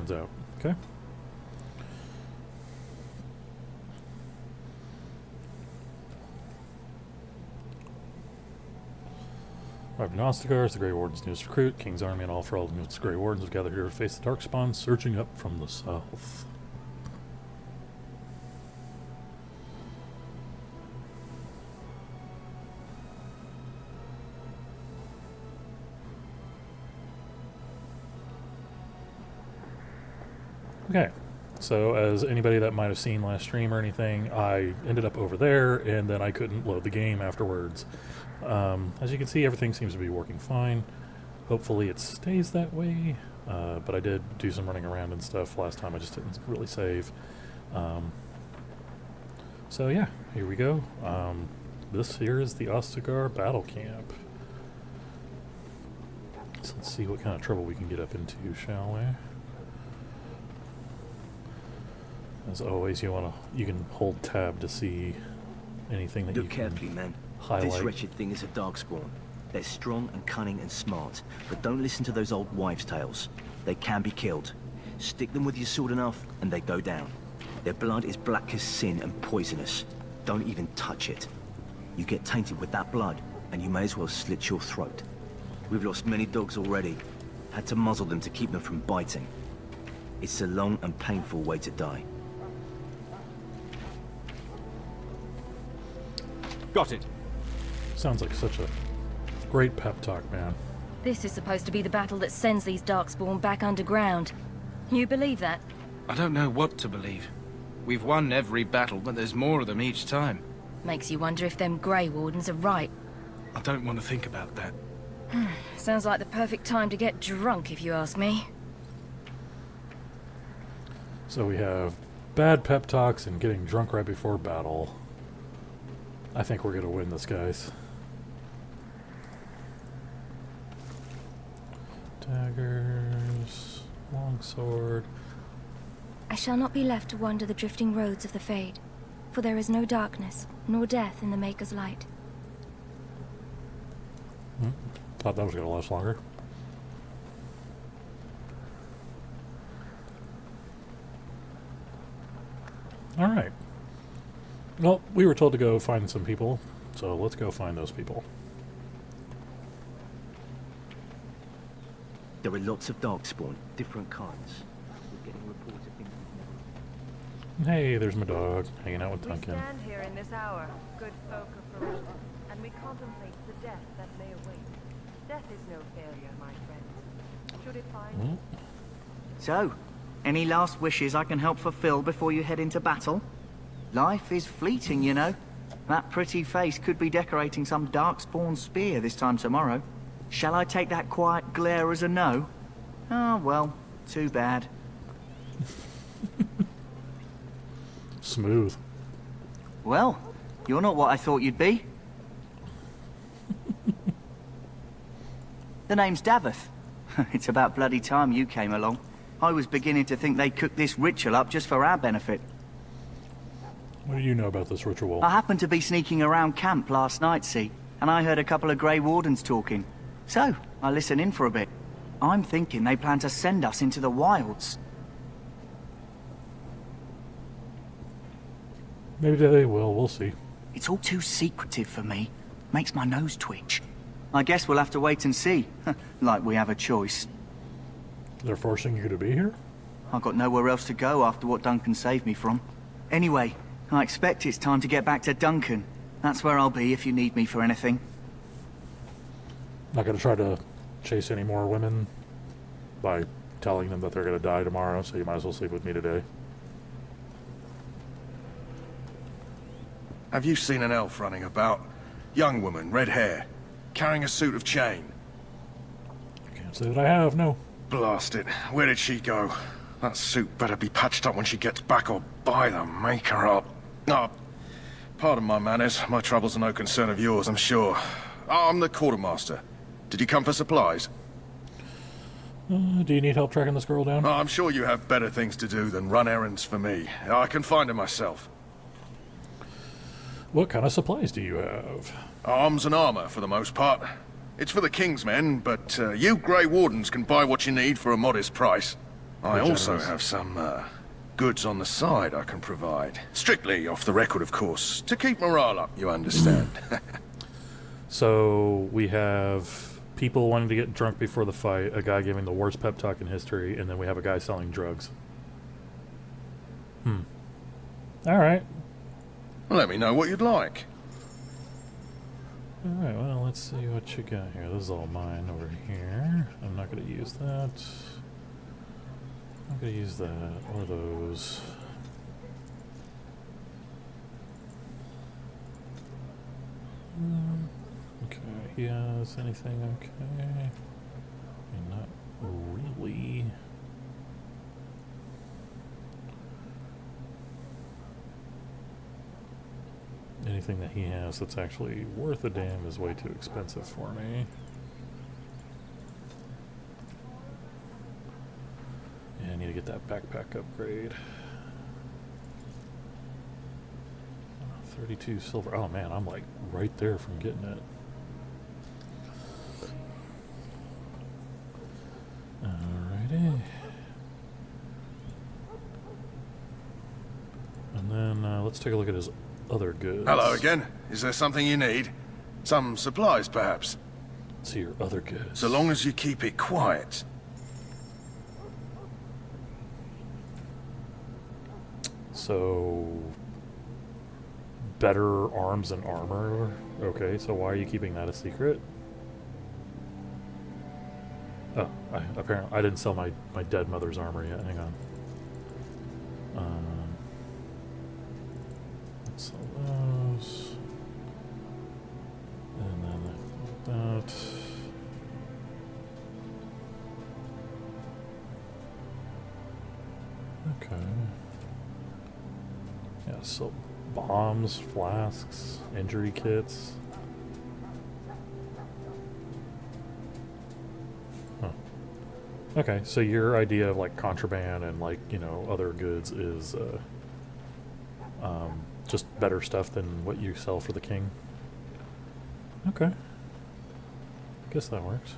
turns out. Okay. Arrived in Ostigars, the Grey Wardens' newest recruit, King's army and all Ferelden's newest Grey Wardens have gathered here to face the Darkspawn surging up from the south. Okay, so as anybody that might have seen last stream or anything, I ended up over there and then I couldn't load the game afterwards. As you can see, everything seems to be working fine. Hopefully it stays that way, but I did do some running around and stuff last time. I just didn't really save. So yeah, here we go. This here is the Ostagar battle camp. So let's see what kind of trouble we can get up into, shall we? As always, you can hold tab to see anything that you can carefully, man. highlight. This wretched thing is a darkspawn. They're strong and cunning and smart, but don't listen to those old wives' tales. They can be killed. Stick them with your sword enough, and they go down. Their blood is black as sin and poisonous. Don't even touch it. You get tainted with that blood, and you may as well slit your throat. We've lost many dogs already. Had to muzzle them to keep them from biting. It's a long and painful way to die. Got it. Sounds like such a great pep talk, man. This is supposed to be the battle that sends these Darkspawn back underground. You believe that? I don't know what to believe. We've won every battle, but there's more of them each time. Makes you wonder if them Grey Wardens are right. I don't want to think about that. Sounds like the perfect time to get drunk, if you ask me. So we have bad pep talks and getting drunk right before battle. I think we're going to win this, guys. Daggers, longsword. I shall not be left to wander the drifting roads of the Fade, for there is no darkness, nor death in the Maker's light. Thought that was going to last longer. Alright. Well, we were told to go find some people, so let's go find those people. There are lots of darkspawn, different kinds. We're getting reports of things we've never... Hey, there's my dog, hanging out with Duncan. We stand here in this hour, good folk of Ferelden, and we contemplate the death that may await. Death is no failure, my friends. Should it find... So, any last wishes I can help fulfill before you head into battle? Life is fleeting, you know. That pretty face could be decorating some darkspawn spear this time tomorrow. Shall I take that quiet glare as a no? Oh, well, too bad. Smooth. Well, you're not what I thought you'd be. The name's Daveth. It's about bloody time you came along. I was beginning to think they cooked this ritual up just for our benefit. What do you know about this ritual? I happened to be sneaking around camp last night, see, and I heard a couple of Grey Wardens talking. So, I listened in for a bit. I'm thinking they plan to send us into the wilds. Maybe they will, we'll see. It's all too secretive for me. Makes my nose twitch. I guess we'll have to wait and see. Like we have a choice. They're forcing you to be here? I've got nowhere else to go after what Duncan saved me from. Anyway, I expect it's time to get back to Duncan. That's where I'll be if you need me for anything. Not going to try to chase any more women by telling them that they're going to die tomorrow, so you might as well sleep with me today. Have you seen an elf running about? Young woman, red hair, carrying a suit of chain. Can't say that I have, no. Blast it. Where did she go? That suit better be patched up when she gets back, or by the maker up. Oh, pardon my manners. My troubles are no concern of yours, I'm sure. I'm the quartermaster. Did you come for supplies? Do you need help tracking this girl down? I'm sure you have better things to do than run errands for me. I can find her myself. What kind of supplies do you have? Arms and armor, for the most part. It's for the King's men, but you Grey Wardens can buy what you need for a modest price. I Quite also generous. have some, goods on the side I can provide. Strictly off the record, of course. To keep morale up, you understand. So we have people wanting to get drunk before the fight, a guy giving the worst pep talk in history, and then we have a guy selling drugs. All right. Let me know what you'd like. All right, well, let's see what you got here. This is all mine over here. I'm not going to use that. I'm going to use that or those. Okay, he has anything okay? And not really. Anything that he has that's actually worth a damn is way too expensive for me. Yeah, I need to get that backpack upgrade. 32 silver. Oh man, I'm like right there from getting it. Alrighty. And then let's take a look at his other goods. Hello again. Is there something you need? Some supplies, perhaps? Let's see your other goods. So long as you keep it quiet. So, better arms and armor. Okay, so why are you keeping that a secret? Oh, apparently I didn't sell my dead mother's armor yet. Hang on. Let's sell those. And then that. Okay. Yeah, so bombs, flasks, injury kits. Huh. Okay, so your idea of like contraband and like, you know, other goods is just better stuff than what you sell for the king. Okay. Guess that works.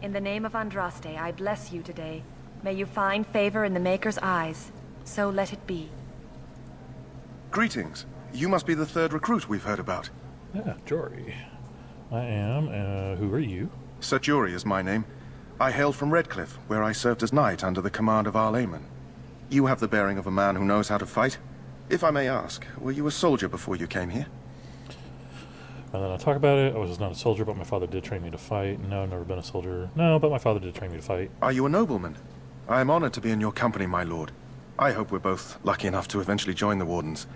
In the name of Andraste, I bless you today. May you find favor in the Maker's eyes. So let it be. Greetings. You must be the third recruit we've heard about. Yeah, Jory. I am. Who are you? Sir Jory is my name. I hail from Redcliffe, where I served as knight under the command of Arl Eamon. You have the bearing of a man who knows how to fight. If I may ask, were you a soldier before you came here? And then I talk about it. I was not a soldier, but my father did train me to fight. No, never been a soldier. No, but my father did train me to fight. Are you a nobleman? I am honored to be in your company, my lord. I hope we're both lucky enough to eventually join the Wardens.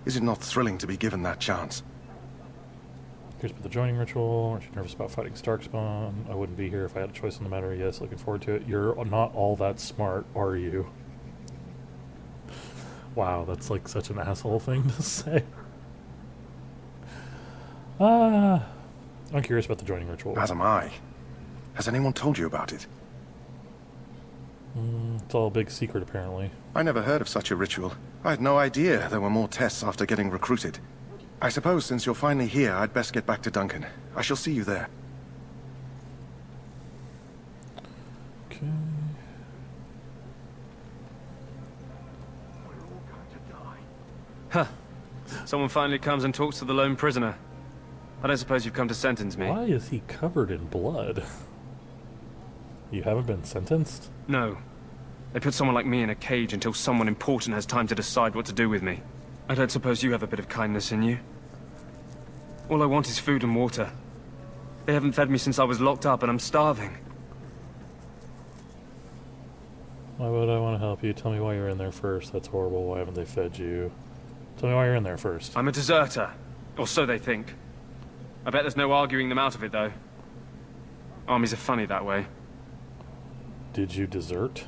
Is it not thrilling to be given that chance? Here's about the joining ritual. Aren't you nervous about fighting Starkspawn? I wouldn't be here if I had a choice on the matter. Yes, looking forward to it. You're not all that smart, are you? Wow, that's like such an asshole thing to say. I'm curious about the joining ritual. As am I. Has anyone told you about it? It's all a big secret, apparently. I never heard of such a ritual. I had no idea there were more tests after getting recruited. I suppose since you're finally here, I'd best get back to Duncan. I shall see you there. Okay. Huh. Someone finally comes and talks to the lone prisoner. I don't suppose you've come to sentence me. Why is he covered in blood? You haven't been sentenced? No. They put someone like me in a cage until someone important has time to decide what to do with me. I don't suppose you have a bit of kindness in you. All I want is food and water. They haven't fed me since I was locked up and I'm starving. Why would I want to help you? Tell me why you're in there first. That's horrible. Why haven't they fed you? Tell me why you're in there first. I'm a deserter. Or so they think. I bet there's no arguing them out of it, though. Armies are funny that way. Did you desert?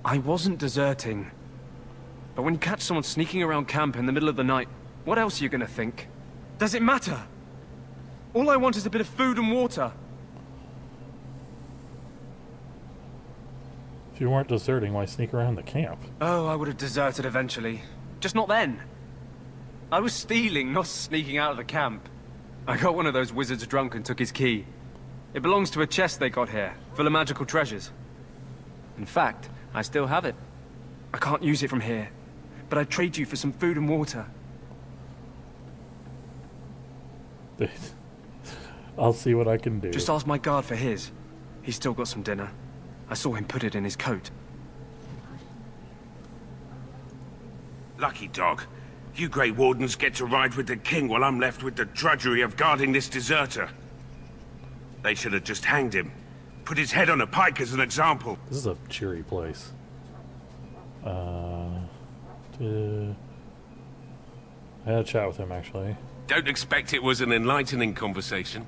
I wasn't deserting. But when you catch someone sneaking around camp in the middle of the night, what else are you gonna think? Does it matter? All I want is a bit of food and water. If you weren't deserting, why sneak around the camp? Oh, I would have deserted eventually. Just not then. I was stealing, not sneaking out of the camp. I got one of those wizards drunk and took his key. It belongs to a chest they got here, full of magical treasures. In fact, I still have it. I can't use it from here, but I'd trade you for some food and water. I'll see what I can do. Just ask my guard for his. He's still got some dinner. I saw him put it in his coat. Lucky dog. You Grey Wardens get to ride with the king while I'm left with the drudgery of guarding this deserter. They should have just hanged him. Put his head on a pike as an example. This is a cheery place. I had a chat with him, actually. Don't expect it was an enlightening conversation.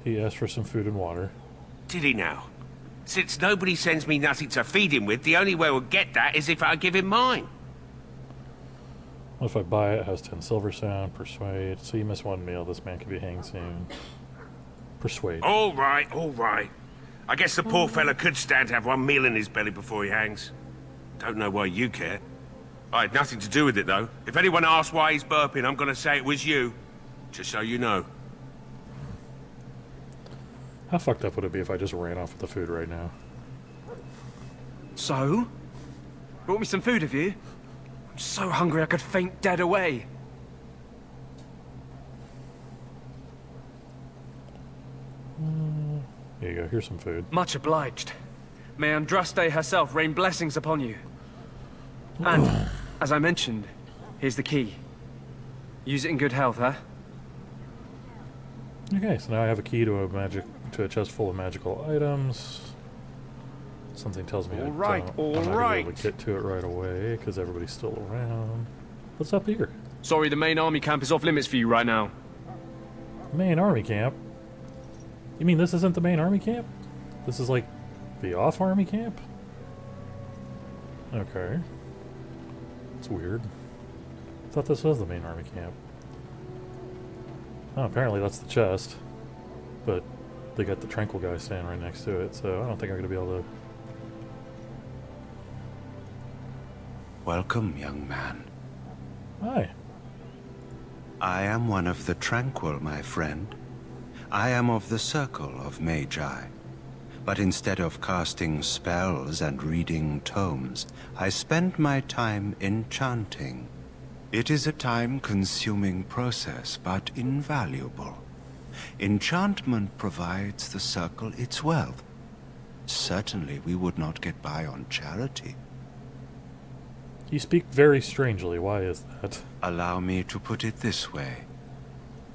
He asked for some food and water. Did he now? Since nobody sends me nothing to feed him with, the only way we'll get that is if I give him mine. What if I buy it? It has 10 silver sound. Persuade. So you miss one meal. This man can be hanged soon. Persuade. All right, all right. I guess the poor fella could stand to have one meal in his belly before he hangs. Don't know why you care. I had nothing to do with it, though. If anyone asks why he's burping, I'm gonna say it was you. Just so you know. How fucked up would it be if I just ran off with the food right now? So? Brought me some food, have you? I'm so hungry I could faint dead away. Here you go. Here's some food. Much obliged. May Andraste herself rain blessings upon you. And, as I mentioned, here's the key. Use it in good health, huh? Okay, so now I have a key to a chest full of magical items. Something tells me I'm not gonna be able to get to it right away because everybody's still around. What's up here? Sorry, the main army camp is off limits for you right now. Main army camp? You mean this isn't the main army camp? This is like the off army camp? Okay. It's weird. I thought this was the main army camp. Oh, apparently that's the chest. But they got the tranquil guy standing right next to it, so I don't think I'm gonna be able to... Welcome, young man. Hi. I am one of the Tranquil, my friend. I am of the Circle of Magi. But instead of casting spells and reading tomes, I spend my time enchanting. It is a time-consuming process, but invaluable. Enchantment provides the Circle its wealth. Certainly we would not get by on charity. You speak very strangely. Why is that? Allow me to put it this way.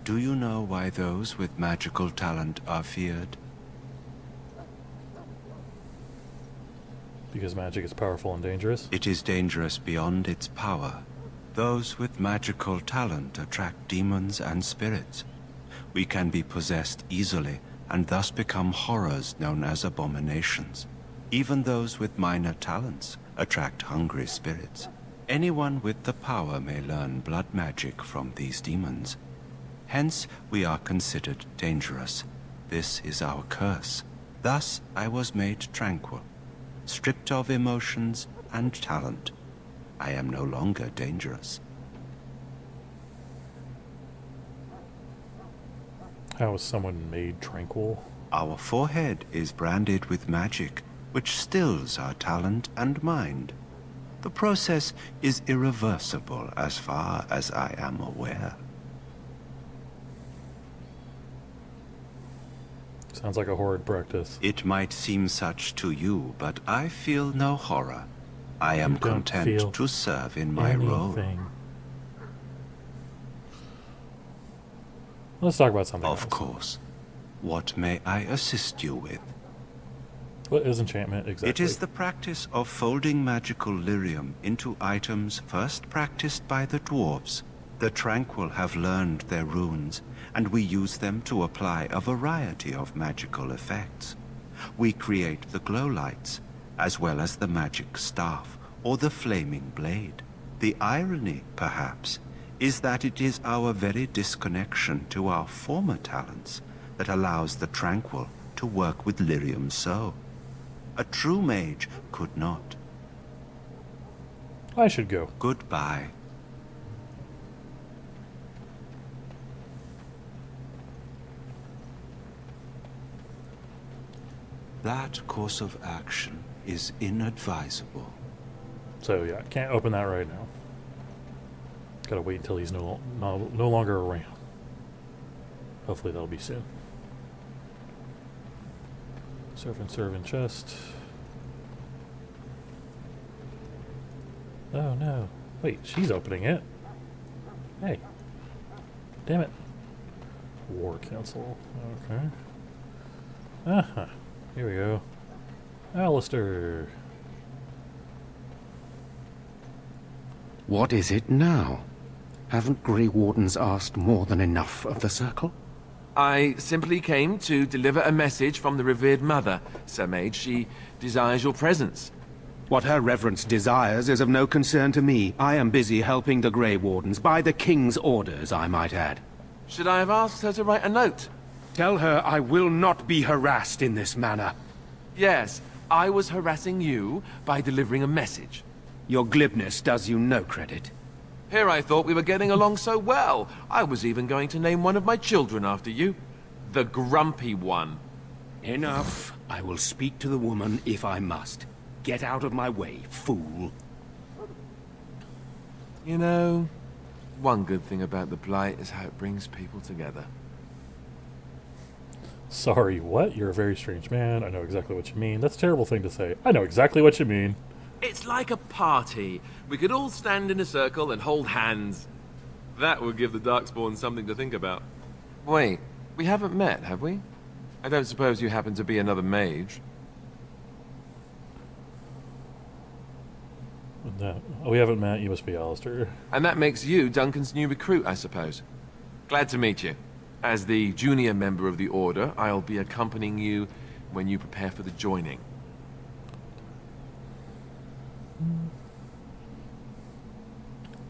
Do you know why those with magical talent are feared? Because magic is powerful and dangerous? It is dangerous beyond its power. Those with magical talent attract demons and spirits. We can be possessed easily, and thus become horrors known as abominations. Even those with minor talents attract hungry spirits. Anyone with the power may learn blood magic from these demons. Hence, we are considered dangerous. This is our curse. Thus, I was made tranquil, stripped of emotions and talent. I am no longer dangerous. How is someone made tranquil? Our forehead is branded with magic, which stills our talent and mind. The process is irreversible as far as I am aware. Sounds like a horrid practice. It might seem such to you, but I feel no horror. I am content to serve in my role. Let's talk about something else. Of course. What may I assist you with? What is enchantment exactly? It is the practice of folding magical lyrium into items first practiced by the dwarves. The Tranquil have learned their runes, and we use them to apply a variety of magical effects. We create the glow lights, as well as the magic staff, or the flaming blade. The irony, perhaps, is that it is our very disconnection to our former talents that allows the Tranquil to work with lyrium so. A true mage could not. I should go. Goodbye. That course of action is inadvisable. So yeah, can't open that right now. Gotta wait until he's no longer around. Hopefully that'll be soon. Servant chest. Oh no. Wait, she's opening it. Hey. Damn it. War Council. Okay. Uh-huh. Here we go. Alistair. What is it now? Haven't Grey Wardens asked more than enough of the Circle? I simply came to deliver a message from the revered mother, Sir Mage. She desires your presence. What her reverence desires is of no concern to me. I am busy helping the Grey Wardens, by the King's orders, I might add. Should I have asked her to write a note? Tell her I will not be harassed in this manner. Yes, I was harassing you by delivering a message. Your glibness does you no credit. Here I thought we were getting along so well. I was even going to name one of my children after you. The Grumpy One. Enough. I will speak to the woman if I must. Get out of my way, fool. You know, one good thing about the Blight is how it brings people together. Sorry, what? You're a very strange man. I know exactly what you mean. That's a terrible thing to say. I know exactly what you mean. It's like a party. We could all stand in a circle and hold hands. That would give the Darkspawn something to think about. Wait, we haven't met, have we? I don't suppose you happen to be another mage? No, we haven't met. You must be Alistair. And that makes you Duncan's new recruit, I suppose. Glad to meet you. As the junior member of the Order, I'll be accompanying you when you prepare for the joining.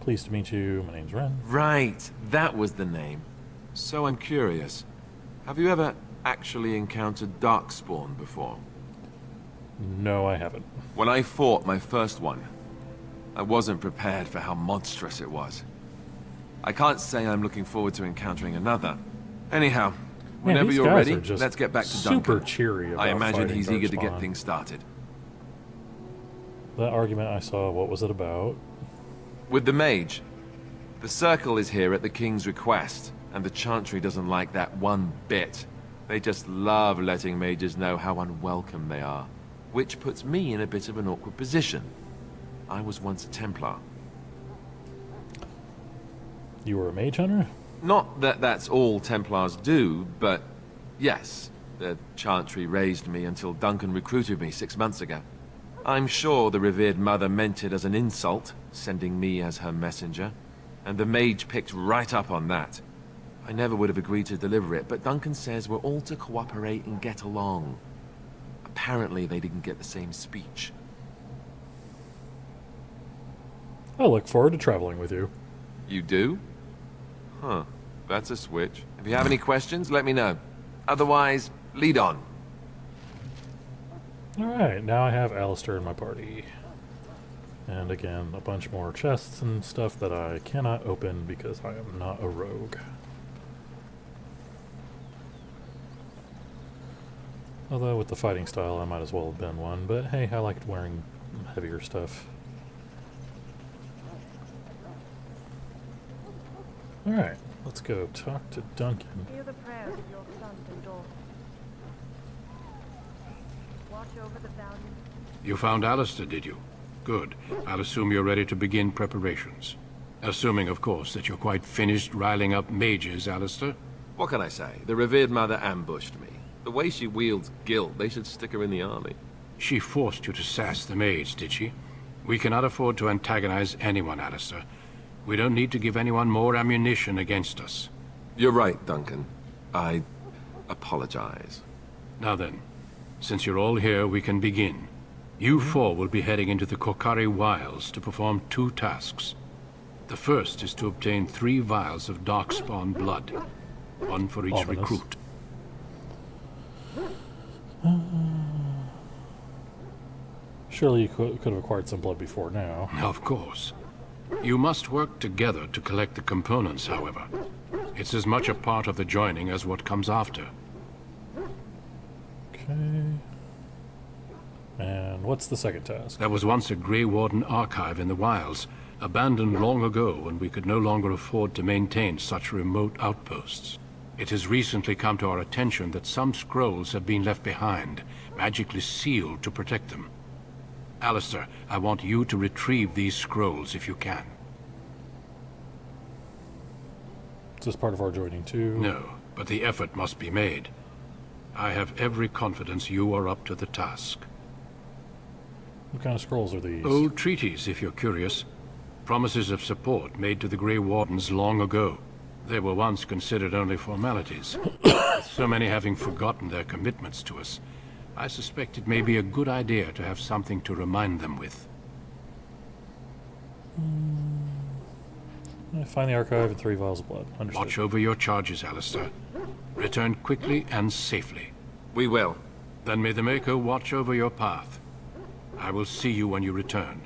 Pleased to meet you. My name's Ren. Right, that was the name. So I'm curious. Have you ever actually encountered Darkspawn before? No, I haven't. When I fought my first one, I wasn't prepared for how monstrous it was. I can't say I'm looking forward to encountering another. Anyhow, whenever these you're guys ready, are just let's get back to super Duncan. cheery about I imagine fighting he's eager to Darkspawn. get things started. That argument I saw, what was it about? With the mage. The Circle is here at the King's request, and the Chantry doesn't like that one bit. They just love letting mages know how unwelcome they are, which puts me in a bit of an awkward position. I was once a Templar. You were a mage hunter? Not that that's all Templars do, but yes, the Chantry raised me until Duncan recruited me 6 months ago. I'm sure the revered mother meant it as an insult, sending me as her messenger, and the mage picked right up on that. I never would have agreed to deliver it, but Duncan says we're all to cooperate and get along. Apparently they didn't get the same speech. I look forward to traveling with you. You do? Huh, that's a switch. If you have any questions, let me know. Otherwise, lead on. Alright, now I have Alistair in my party. And again, a bunch more chests and stuff that I cannot open because I am not a rogue. Although with the fighting style I might as well have been one, but hey, I liked wearing heavier stuff. Alright, let's go talk to Duncan. Hear the prayers of your sons and daughters. Watch over the valiant. You found Alistair, did you? Good. I'll assume you're ready to begin preparations. Assuming, of course, that you're quite finished riling up mages, Alistair. What can I say? The revered mother ambushed me. The way she wields guilt, they should stick her in the army. She forced you to sass the maids, did she? We cannot afford to antagonize anyone, Alistair. We don't need to give anyone more ammunition against us. You're right, Duncan. I apologize. Now then, since you're all here, we can begin. You four will be heading into the Kokari Wilds to perform 2 tasks. The first is to obtain 3 vials of Darkspawn blood, 1 for each Ominous. recruit. Surely you could have acquired some blood before now. Of course. You must work together to collect the components, however. It's as much a part of the joining as what comes after. Okay. And what's the second task? There was once a Grey Warden archive in the wilds, abandoned long ago when we could no longer afford to maintain such remote outposts. It has recently come to our attention that some scrolls have been left behind, magically sealed to protect them. Alistair, I want you to retrieve these scrolls if you can. Is this part of our joining too? No, but the effort must be made. I have every confidence you are up to the task. What kind of scrolls are these? Old treaties, if you're curious. Promises of support made to the Grey Wardens long ago. They were once considered only formalities. So many having forgotten their commitments to us. I suspect it may be a good idea to have something to remind them with. Find the archive and 3 vials of blood. Understood. Watch over your charges, Alistair. Return quickly and safely. We will. Then may the Maker watch over your path. I will see you when you return.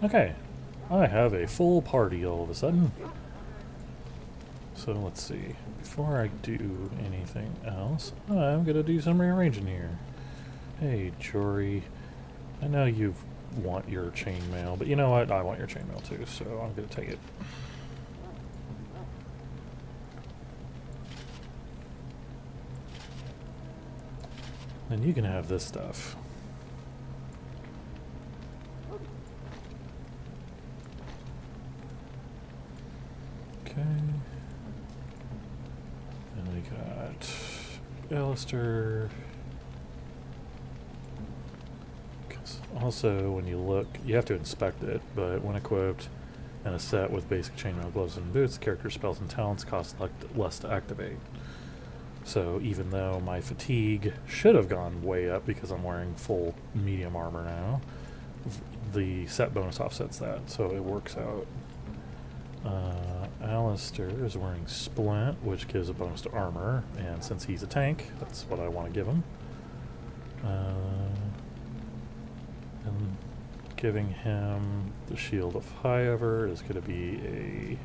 Okay. I have a full party all of a sudden. So let's see. Before I do anything else, I'm gonna do some rearranging here. Hey, Jory. I know you want your chainmail, but you know what? I want your chainmail too, so I'm gonna take it. Then you can have this stuff. Okay. And we got Alistair. Also, when you look, you have to inspect it, but when equipped and a set with basic chainmail, gloves, and boots, the character's spells and talents cost less to activate. So even though my fatigue should have gone way up because I'm wearing full medium armor now, the set bonus offsets that, so it works out. Alistair is wearing Splint, which gives a bonus to armor, and since he's a tank, that's what I want to give him. And giving him the Shield of Highever is going to be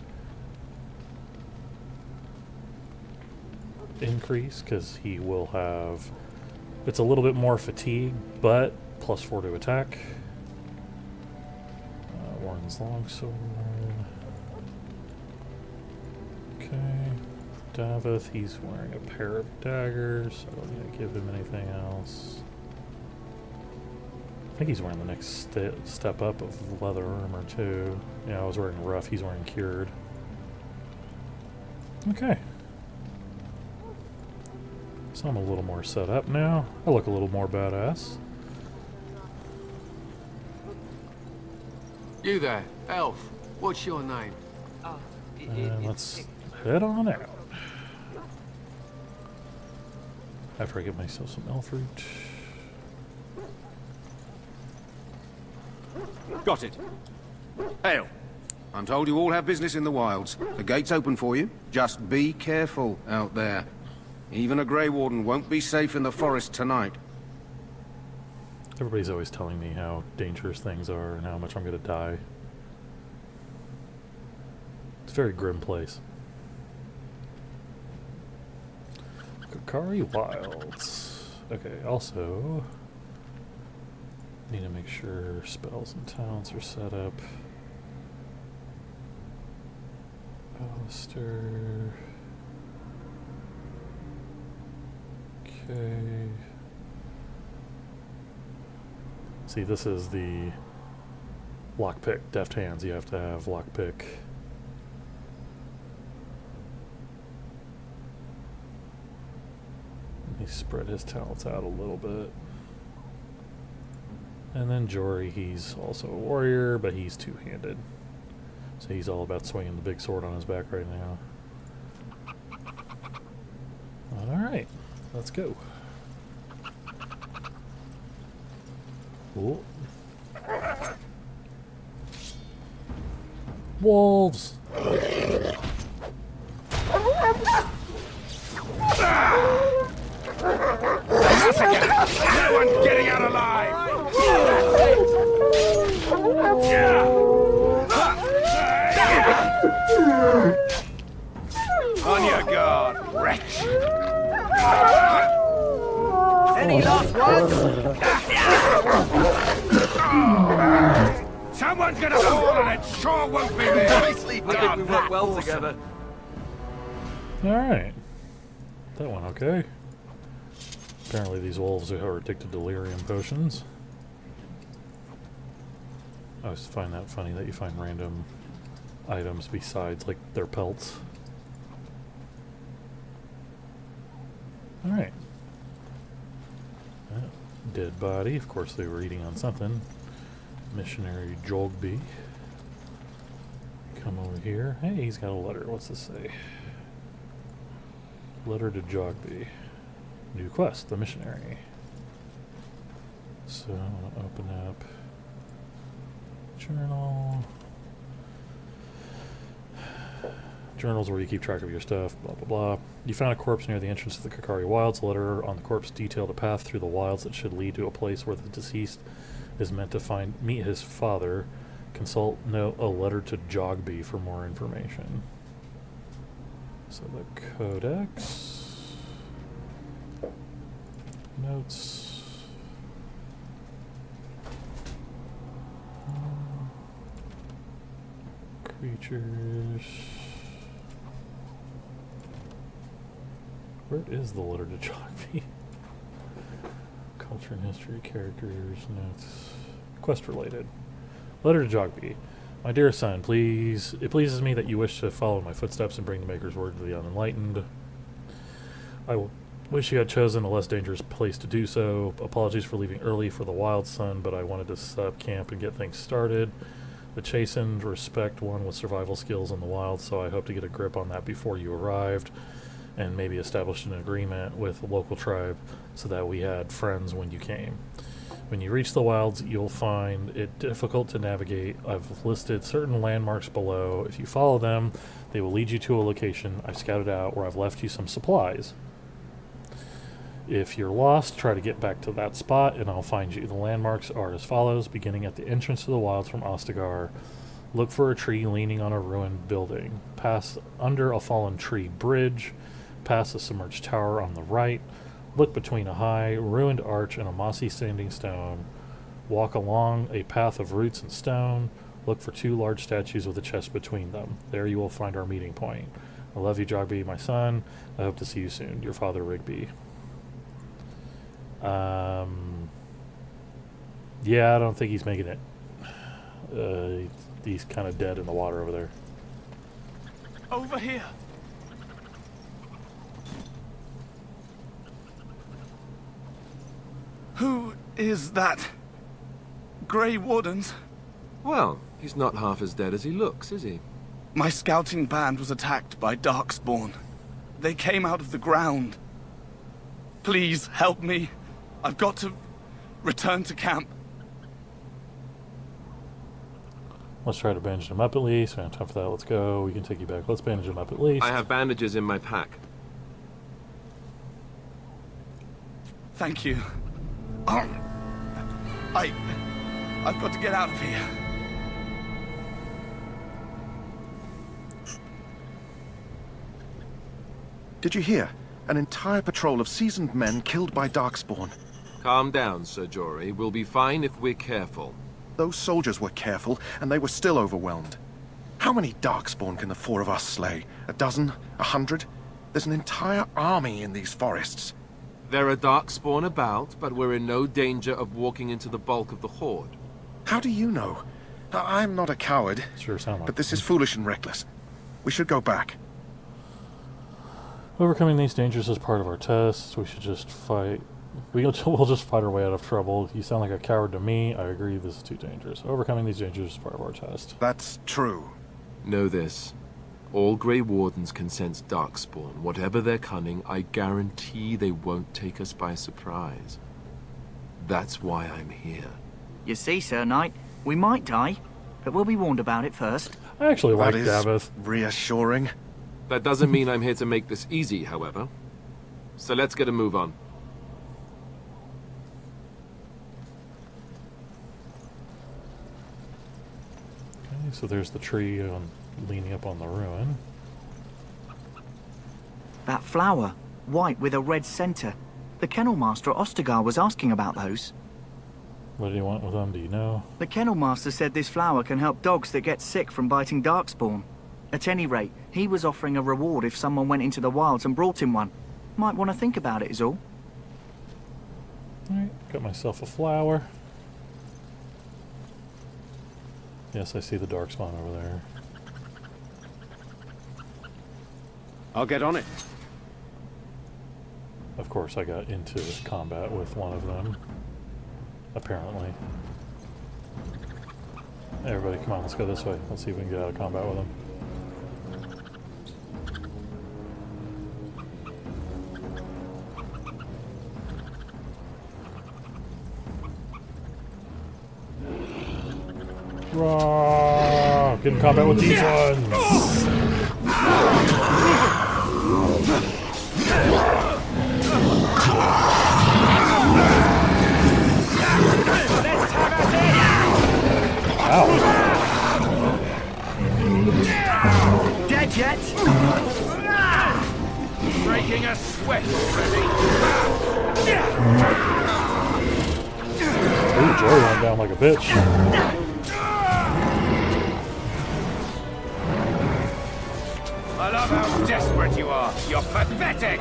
a increase, because he will have, it's a little bit more fatigue, but +4 to attack. Warren's Longsword. Okay. Davith, he's wearing a pair of daggers, so I don't need to give him anything else. I think he's wearing the next step up of leather armor too. Yeah, I was wearing rough, he's wearing cured. Okay. So I'm a little more set up now. I look a little more badass. You there, elf. What's your name? Let's head on out. After I get myself some elf fruit. Got it. Hail. I'm told you all have business in the wilds. The gate's open for you. Just be careful out there. Even a Grey Warden won't be safe in the forest tonight. Everybody's always telling me how dangerous things are and how much I'm going to die. It's a very grim place. Kokari Wilds. Okay, also need to make sure spells and talents are set up. Alistair. Okay. See, this is the lockpick, deft hands. You have to have lockpick. Let me spread his talents out a little bit. And then Jory, he's also a warrior, but he's two-handed. So he's all about swinging the big sword on his back right now. Alright, let's go. Cool. Wolves! No one's getting out alive! On your guard, wretch! Any luck? last words? Someone's gonna fall and it sure won't be me. Nicely I think we work well together. Alright. That went okay. Apparently these wolves are addicted to delirium potions. I always find that funny that you find random items besides, like, their pelts. Alright. Dead body. Of course they were eating on something. Missionary Jogby. Come over here. Hey, he's got a letter. What's this say? Letter to Jogby. New quest, the missionary. So I'm going to open up journal. Journals where you keep track of your stuff, blah blah blah. You found a corpse near the entrance to the Kokari Wilds. A letter on the corpse detailed a path through the wilds that should lead to a place where the deceased is meant to meet his father. Consult note a letter to Jogby for more information. So the codex. Notes. Creatures. Where is the letter to Jogby? Culture and history, characters, notes. Quest related. Letter to Jogby. My dear son, it pleases me that you wish to follow my footsteps and bring the Maker's word to the unenlightened. I wish you had chosen a less dangerous place to do so. Apologies for leaving early for the wild, son, but I wanted to set up camp and get things started. The chastened respect one with survival skills in the wild, so I hope to get a grip on that before you arrived, and maybe establish an agreement with the local tribe so that we had friends when you came. When you reach the wilds, you'll find it difficult to navigate. I've listed certain landmarks below. If you follow them, they will lead you to a location I've scouted out where I've left you some supplies. If you're lost, try to get back to that spot and I'll find you. The landmarks are as follows, beginning at the entrance to the wilds from Ostagar. Look for a tree leaning on a ruined building. Pass under a fallen tree bridge. Pass a submerged tower on the right. Look between a high, ruined arch and a mossy standing stone. Walk along a path of roots and stone. Look for 2 large statues with a chest between them. There you will find our meeting point. I love you, Jogby, my son. I hope to see you soon. Your father, Rigby. Yeah, I don't think he's making it. He's kind of dead in the water over there. Over here. Who is that? Grey Wardens? Well, he's not half as dead as he looks, is he? My scouting band was attacked by Darkspawn. They came out of the ground. Please help me. I've got to return to camp. Let's try to bandage him up at least. We don't have time for that. Let's go. We can take you back. Let's bandage him up at least. I have bandages in my pack. Thank you. I've got to get out of here. Did you hear? An entire patrol of seasoned men killed by Darkspawn. Calm down, Sir Jory. We'll be fine if we're careful. Those soldiers were careful, and they were still overwhelmed. How many Darkspawn can the 4 of us slay? A dozen? 100? There's an entire army in these forests. There are Darkspawn about, but we're in no danger of walking into the bulk of the Horde. How do you know? I'm not a coward. Sure sound like but this is foolish and reckless. We should go back. Overcoming these dangers is part of our tests. We should just fight. We'll just fight our way out of trouble. You sound like a coward to me. I agree, this is too dangerous. Overcoming these dangers is part of our test. That's true. Know this. All Grey Wardens can sense Darkspawn. Whatever their cunning, I guarantee they won't take us by surprise. That's why I'm here. You see, Sir Knight, we might die, but we'll be warned about it first. I actually like that Davith. Reassuring. That doesn't mean I'm here to make this easy, however. So let's get a move on. Okay, so there's the tree leaning up on the ruin. That flower, white with a red center. The kennel master at Ostagar was asking about those. What do you want with them? Do you know? The kennel master said this flower can help dogs that get sick from biting darkspawn. At any rate, he was offering a reward if someone went into the wilds and brought him one. Might want to think about it is all. Alright, got myself a flower. Yes, I see the darkspawn over there. I'll get on it. Of course, I got into combat with one of them. Apparently. Everybody, come on, let's go this way. Let's see if we can get out of combat with them. Raw! Get in combat with these ones! Dead yet? Breaking a sweat already. Ooh, Jerry went down like a bitch. I love how desperate you are. You're pathetic.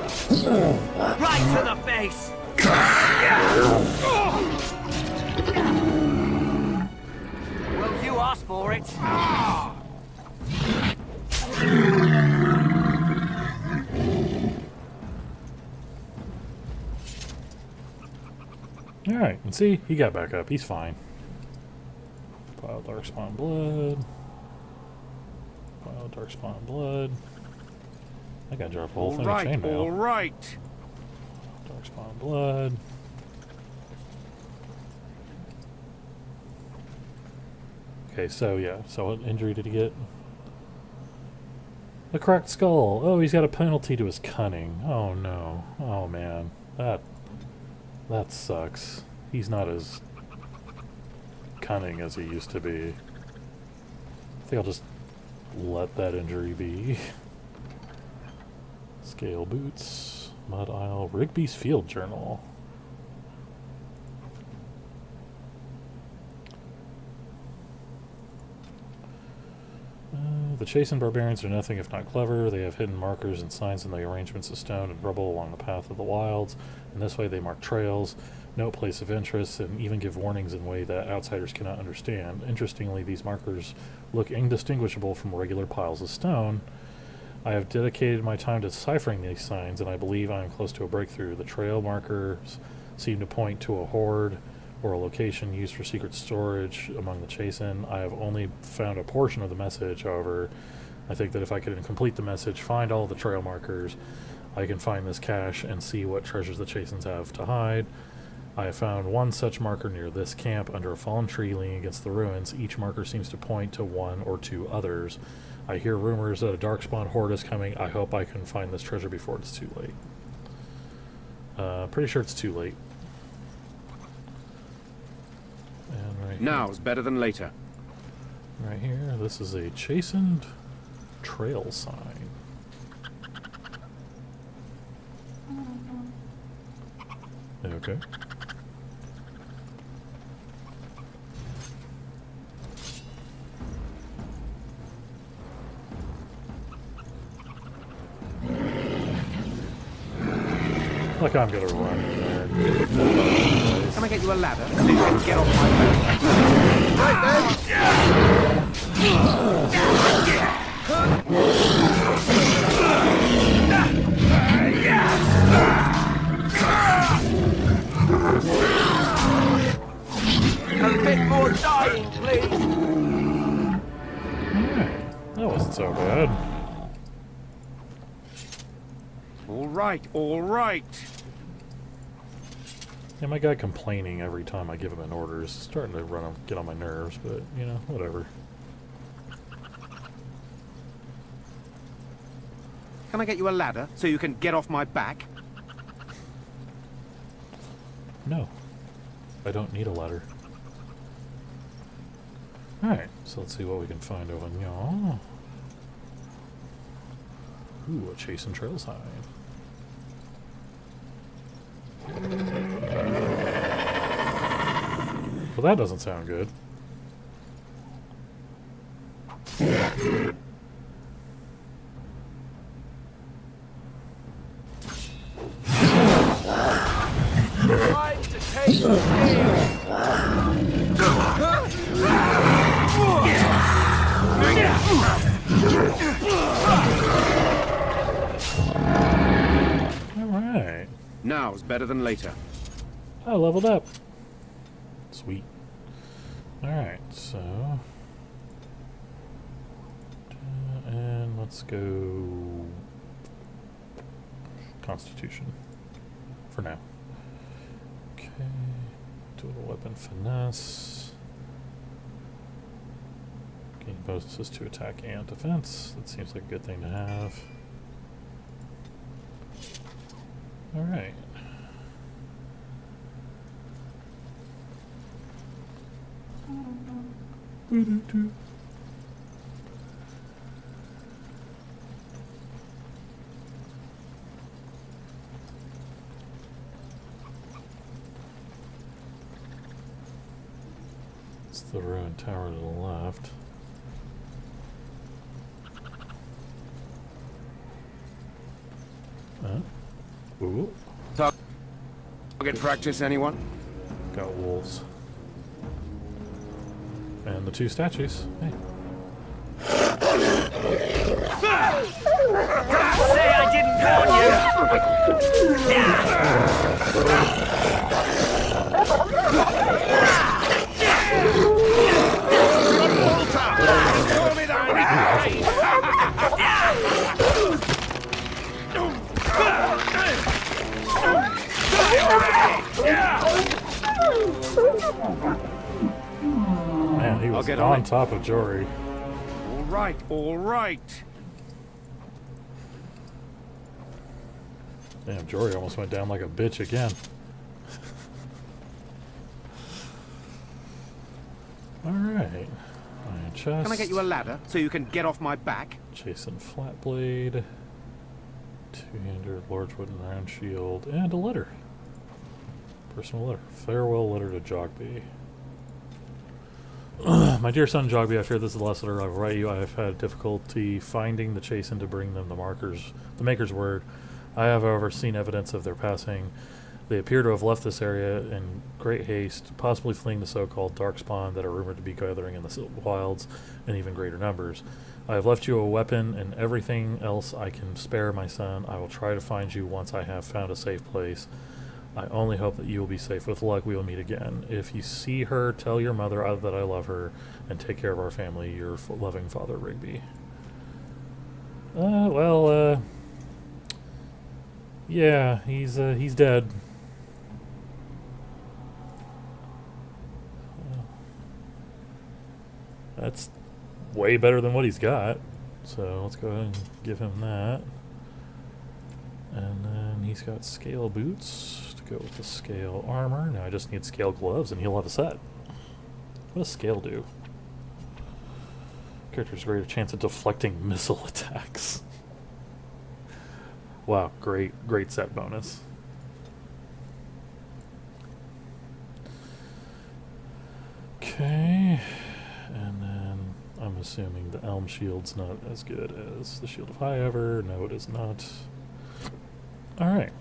Right to the face! Well, you asked for it. Alright, and see, he got back up. He's fine. Pile darkspawn blood. Pile darkspawn blood. I gotta drop the whole thing of chainmail. All right. Darkspawn blood. Okay, so yeah. So what injury did he get? A cracked skull. Oh, he's got a penalty to his cunning. Oh no. Oh man. That sucks. He's not as cunning as he used to be. I think I'll just let that injury be. Scale boots. Mud Isle. Rigby's Field Journal. The chastened barbarians are nothing if not clever. They have hidden markers and signs in the arrangements of stone and rubble along the path of the wilds. In this way they mark trails, note place of interest, and even give warnings in a way that outsiders cannot understand. Interestingly, these markers look indistinguishable from regular piles of stone. I have dedicated my time to deciphering these signs, and I believe I am close to a breakthrough. The trail markers seem to point to a horde or a location used for secret storage among the chastened. I have only found a portion of the message, however. I think that if I could complete the message, find all the trail markers, I can find this cache and see what treasures the chastened have to hide. I have found one such marker near this camp under a fallen tree leaning against the ruins. Each marker seems to point to one or two others. I hear rumors that a darkspawn horde is coming. I hope I can find this treasure before it's too late. Pretty sure it's too late. And right Now's better than later. Right here, this is a chastened trail sign. Okay. Like I'm gonna run there. Can I get you a ladder so you can get off my back? Right A bit more dying, please. That wasn't so bad. All right, all right. Yeah, my guy complaining every time I give him an order is starting to get on my nerves, but, you know, whatever. Can I get you a ladder so you can get off my back? No. I don't need a ladder. Alright, so let's see what we can find over here. Ooh, a chase and trail sign. Well, that doesn't sound good. Time to take the Alright. Now's better than later. I leveled up. Sweet. Alright, so... and let's go... Constitution. For now. Okay. Dual weapon finesse. Gain bonuses to attack and defense. That seems like a good thing to have. Alright. It's the ruined tower to the left. Ooh. Target practice, anyone? Got wolves. And the two statues. Hey. Say I didn't Man, he was on top of Jory. All right, all right. Damn, Jory almost went down like a bitch again. Alright. Iron chest. Can I get you a ladder so you can get off my back? Jason Flatblade. Two-hander, large wooden round shield, and a letter. Personal letter. Farewell letter to Jogby. My dear son Jogby, I fear this is the last letter I will write you. I have had difficulty finding the Chasen to bring them the Maker's word. I have, however, seen evidence of their passing. They appear to have left this area in great haste, possibly fleeing the so-called Darkspawn that are rumored to be gathering in the wilds in even greater numbers. I have left you a weapon and everything else I can spare, my son. I will try to find you once I have found a safe place. I only hope that you will be safe. With luck, we will meet again. If you see her, tell your mother that I love her, and take care of our family. Your loving father, Rigby. Yeah, he's dead. That's way better than what he's got. So let's go ahead and give him that. And then he's got scale boots to go with the scale armor. Now I just need scale gloves and he'll have a set. What does scale do? Character's greater chance of deflecting missile attacks. Wow, great set bonus. Okay, and then I'm assuming the Elm Shield's not as good as the Shield of High Ever. No, it is not. Alright.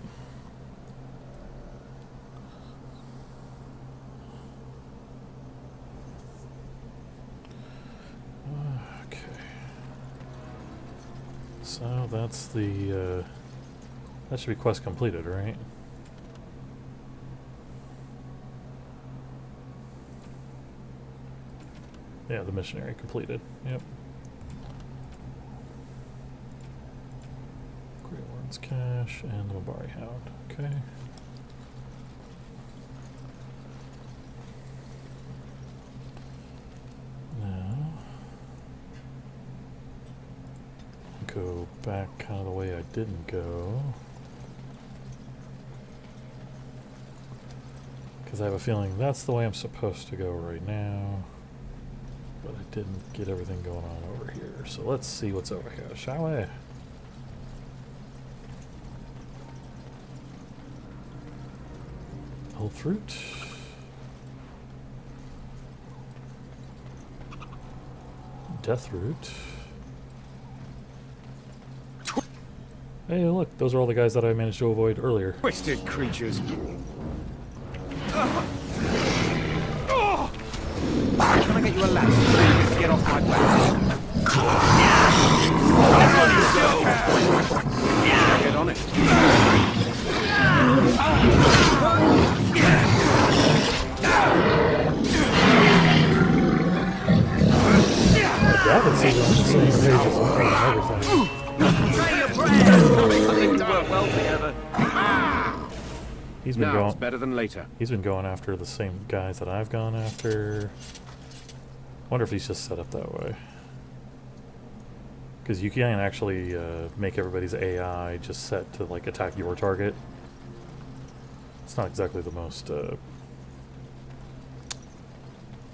Okay. So that's the, that should be quest completed, right? Yeah, the missionary completed. Yep. Great Wardens Cache and the Mabari Hound. Okay. Now, go back kind of the way I didn't go. Because I have a feeling that's the way I'm supposed to go right now. But I didn't get everything going on over here. So let's see what's over here, shall we? Old fruit. death root. Hey, look, those are all the guys that I managed to avoid earlier. Twisted creatures. Can I get you a ladder so you can get off my back? Get on it. I doubt it's even on the same page as everything. I think we work well together. He's been Now going. it's better than later. He's been going after the same guys that I've gone after. Wonder if he's just set up that way. Because you can actually make everybody's AI just set to like attack your target. It's not exactly the most.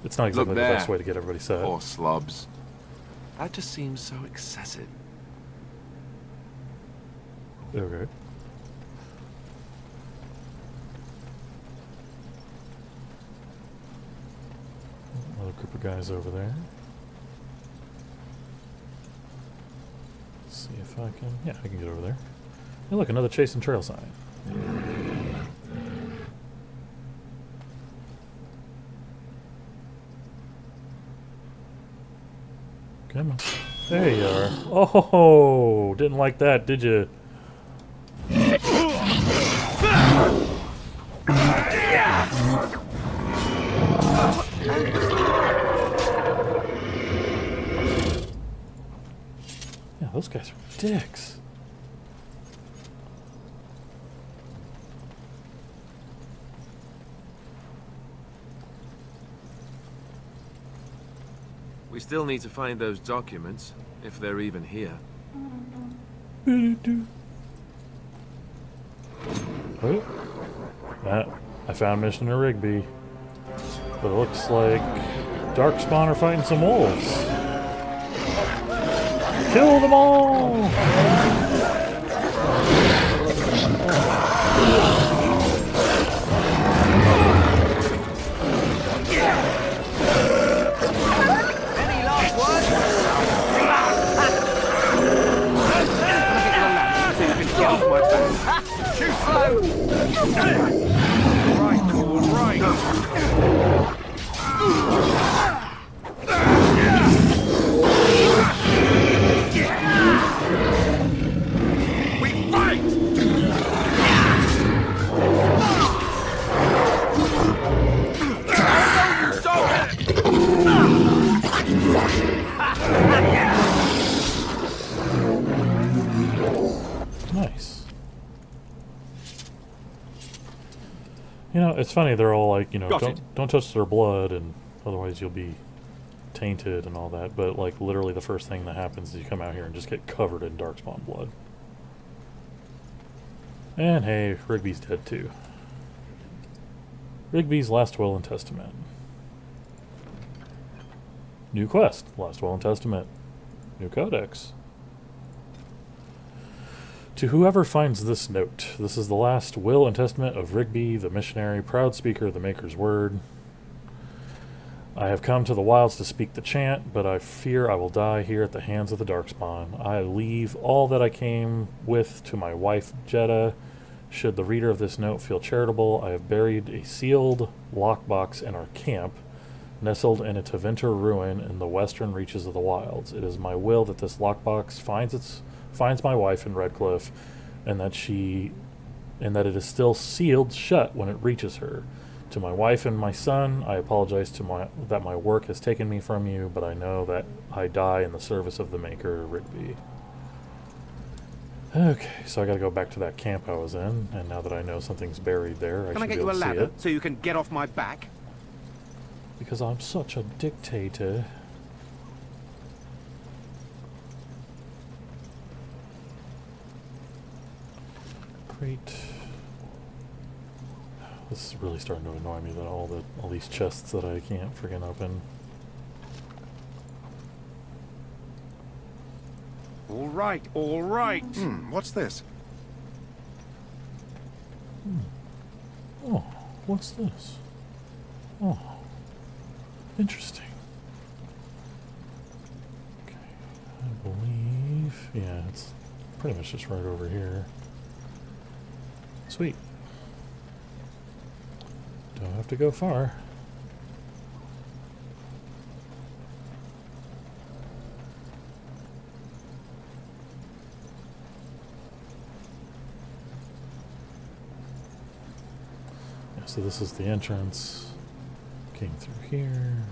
It's not exactly the best way to get everybody set. Poor slobs. That just seems so excessive. Okay. Another group of guys over there. Let's see if I can. Yeah, I can get over there. Hey, look, another chase and trail sign. Come on. There you are. Oh, didn't like that, did you? Yeah, those guys are dicks. We still need to find those documents, if they're even here. Oh, I found Missioner Rigby. But it looks like Darkspawn are fighting some wolves. Kill them all! Too slow! All right. We fight! Stop it! Nice. You know, it's funny, they're all like, you know, don't touch their blood, and otherwise you'll be tainted and all that, but like literally the first thing that happens is you come out here and just get covered in Darkspawn blood. And hey, Rigby's dead too. Rigby's Last Will and Testament. New quest, Last Will and Testament. New codex. To whoever finds this note, this is the last will and testament of Rigby, the missionary, proud speaker of the Maker's word. I have come to the wilds to speak the chant, but I fear I will die here at the hands of the Darkspawn. I leave all that I came with to my wife, Jeddah. Should the reader of this note feel charitable, I have buried a sealed lockbox in our camp, nestled in a Tevinter ruin in the western reaches of the wilds. It is my will that this lockbox finds my wife in Redcliffe, and that it is still sealed shut when it reaches her. To my wife and my son, I apologize that my work has taken me from you, but I know that I die in the service of the Maker, Rigby. Okay, so I gotta go back to that camp I was in, and now that I know something's buried there, Can I get you a ladder so you can get off my back? Because I'm such a dictator. Great. This is really starting to annoy me that all these chests that I can't freaking open. All right, all right. What's this? Oh, what's this? Oh, interesting. believe, yeah, it's pretty much just right over here. Sweet. Don't have to go far. Yeah, so this is the entrance. Came through here.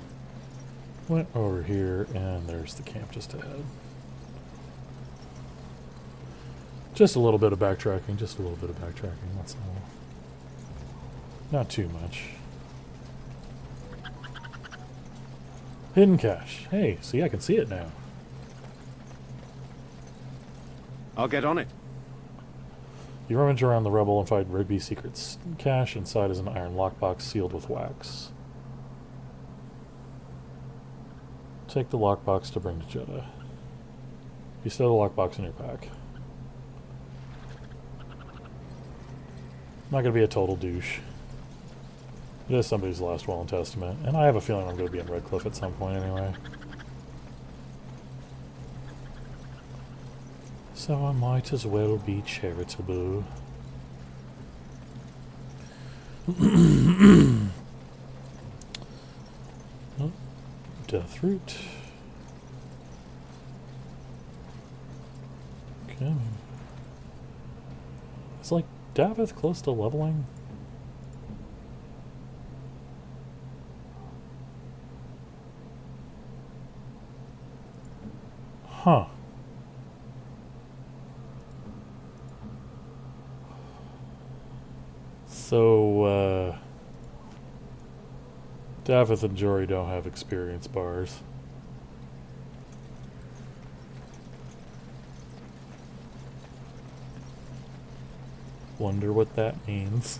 Went over here, and there's the camp just ahead. Just a little bit of backtracking, that's all. Not too much. Hidden cache. Hey, see, I can see it now. I'll get on it. You rummage around the rubble and find Rigby's secret cache. Inside is an iron lockbox sealed with wax. Take the lockbox to bring to Jeddah. You stow the lockbox in your pack. I'm not going to be a total douche. It is somebody's last will and testament, and I have a feeling I'm going to be in Redcliffe at some point anyway. So I might as well be charitable. Oh, death root. Okay. It's like Davith close to leveling. Huh. So, Davith and Jory don't have experience bars. Wonder what that means.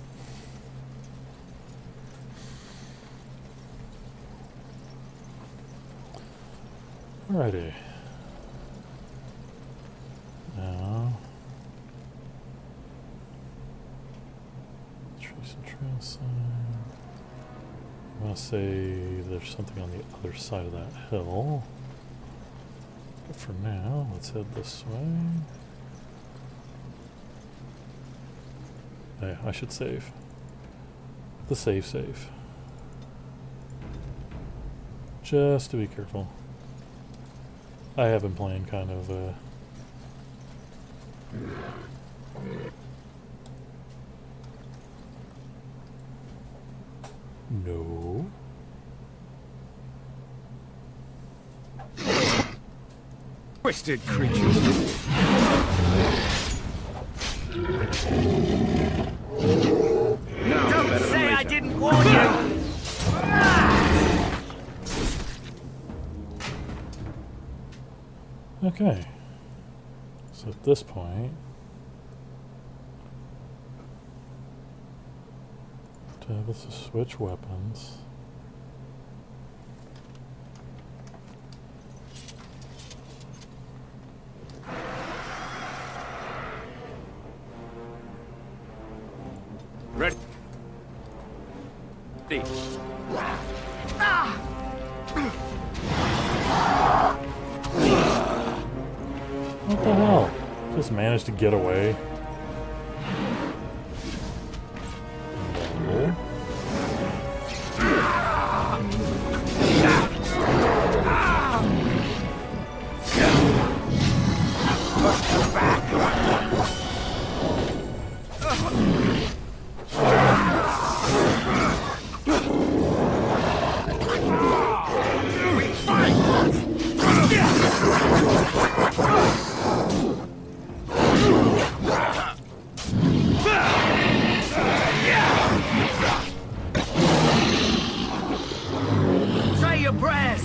Alrighty. Now, trace and trail sign. I want to say there's something on the other side of that hill. But for now, let's head this way. Yeah, I should save. The save. Just to be careful. I have been playing kind of no. Twisted creatures. Don't say I didn't warn you! Okay. So at this point, tab is to switch weapons. Ready. What the hell? Just managed to get away. No. Say your prayers!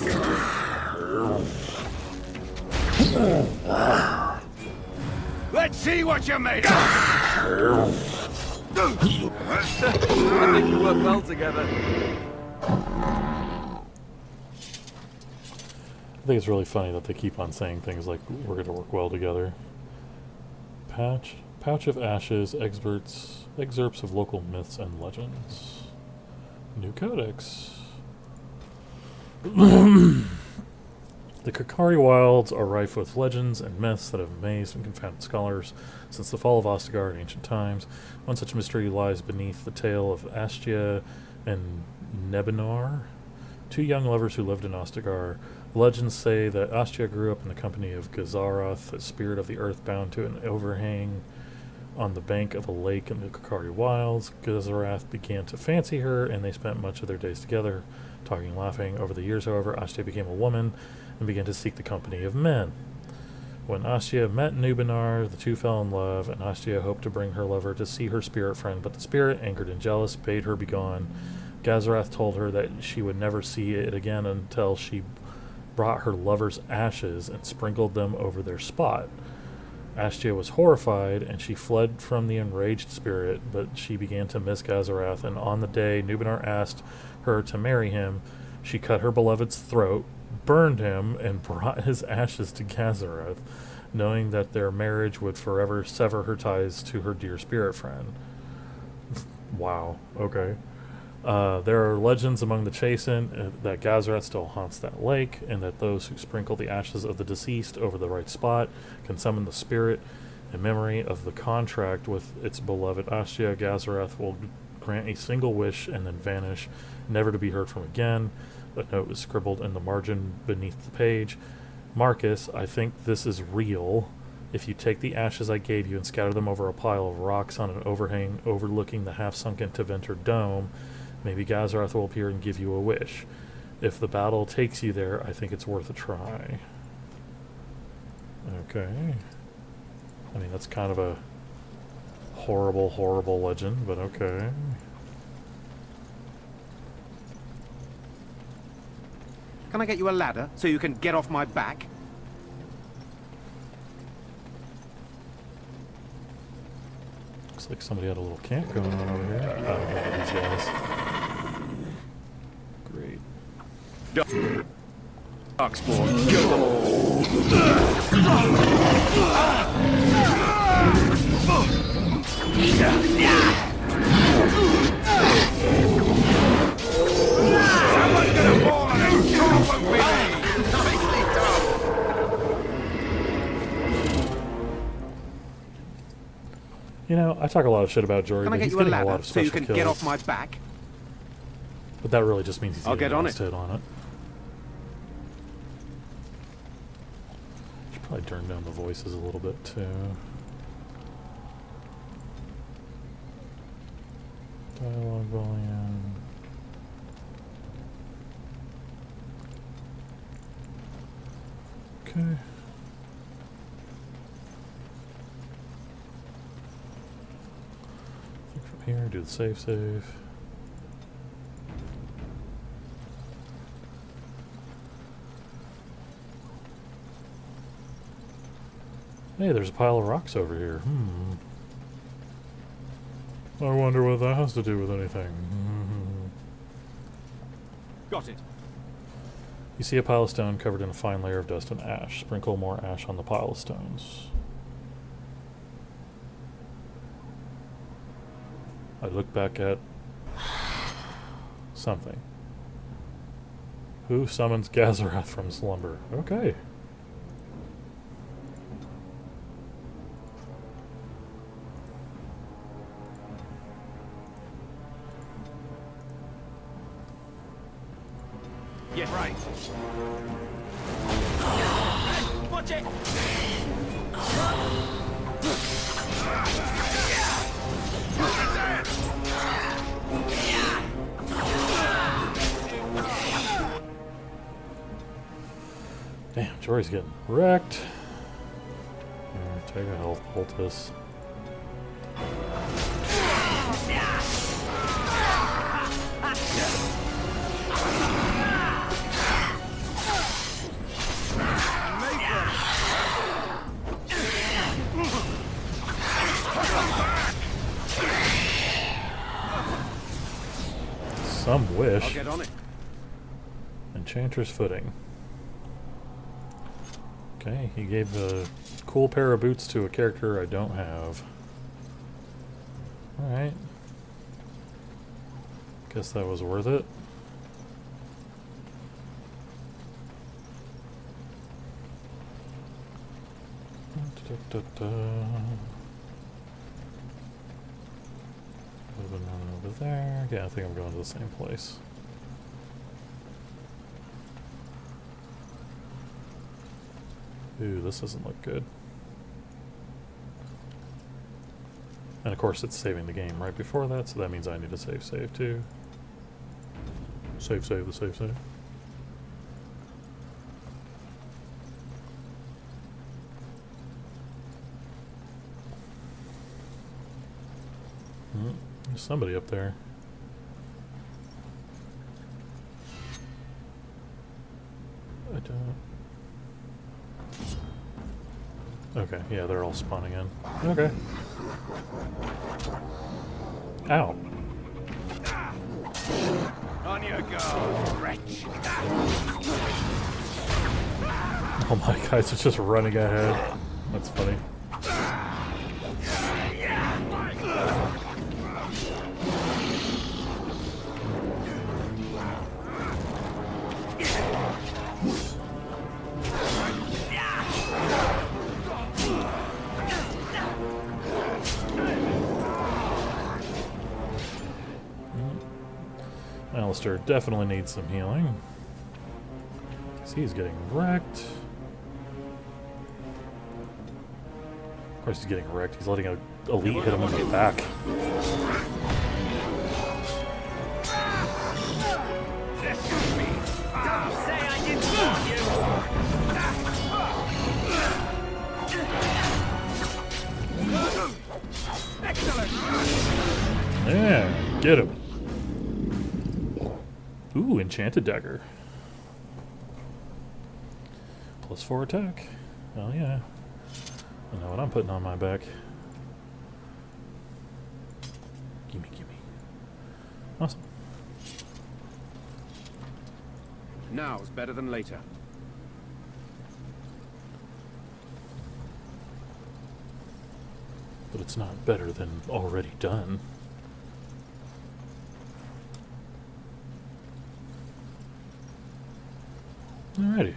Let's see what you're made of! I think we work well together. I think it's really funny that they keep on saying things like, we're going to work well together. Pouch of ashes, excerpts of local myths and legends. New codex. This The Kokari Wilds are rife with legends and myths that have amazed and confounded scholars since the fall of Ostagar in ancient times. One such mystery lies beneath the tale of Astia and Nebenor, two young lovers who lived in Ostagar. Legends say that Astia grew up in the company of Gazaroth, a spirit of the earth bound to an overhang on the bank of a lake in the Kokari Wilds. Gazaroth began to fancy her, and they spent much of their days together, talking and laughing. Over the years, however, Astia became a woman and began to seek the company of men. When Astia met Nubinar, the two fell in love, and Astia hoped to bring her lover to see her spirit friend, but the spirit, angered and jealous, bade her begone. Gazaroth told her that she would never see it again until she brought her lover's ashes and sprinkled them over their spot. Astia was horrified, and she fled from the enraged spirit, but she began to miss Gazaroth, and on the day Nubinar asked her to marry him, she cut her beloved's throat, burned him, and brought his ashes to Gazaroth, knowing that their marriage would forever sever her ties to her dear spirit friend. Wow, okay. There are legends among the Chasen that Gazaroth still haunts that lake, and that those who sprinkle the ashes of the deceased over the right spot can summon the spirit. In memory of the contract with its beloved Astia, Gazaroth will grant a single wish and then vanish, never to be heard from again. A note is scribbled in the margin beneath the page. Marcus, I think this is real. If you take the ashes I gave you and scatter them over a pile of rocks on an overhang overlooking the half-sunken Teventer Dome, maybe Gazaroth will appear and give you a wish. If the battle takes you there, I think it's worth a try. Okay. I mean, that's kind of a horrible, horrible legend, but okay. Can I get you a ladder so you can get off my back? Looks like somebody had a little camp going on over here. I don't know these guys. Great. Darkspawn, kill them all. Someone's gonna fall and it sure won't be me. Nicely done. You know, I talk a lot of shit about Jory, Can I but get he's you a getting a lot ladder of so special you can kills. get off my back? But that really just means he's I'll getting get on hit on it. Should probably turn down the voices a little bit too. Dialogue volume. Okay. Think from here, do the save. Hey, there's a pile of rocks over here. I wonder what that has to do with anything. Got it. You see a pile of stone covered in a fine layer of dust and ash. Sprinkle more ash on the pile of stones. I look back at something. Who summons Gazaroth from slumber? Okay. Get right. Watch it! Damn, Jory's getting wrecked. Take a health poultice. Some wish. I'll get on it. Enchanter's footing. Okay, he gave a cool pair of boots to a character I don't have. Alright. Guess that was worth it. Would have been running over there. Yeah, I think I'm going to the same place. Ooh, this doesn't look good. And of course it's saving the game right before that, so that means I need to save too. Save the save. There's somebody up there. I don't... Okay, yeah, they're all spawning in. Okay. Ow. On your go, wretch. Oh my guys, it's just running ahead. That's funny. Alistair definitely needs some healing. See, he's getting wrecked. Of course he's getting wrecked. He's letting an elite hit him in the back. Don't say I didn't warn you! Excellent! Yeah, get him. Ooh, enchanted dagger. +4 attack. Hell yeah. I know what I'm putting on my back. Gimme. Awesome. Now's better than later. But it's not better than already done. Alrighty.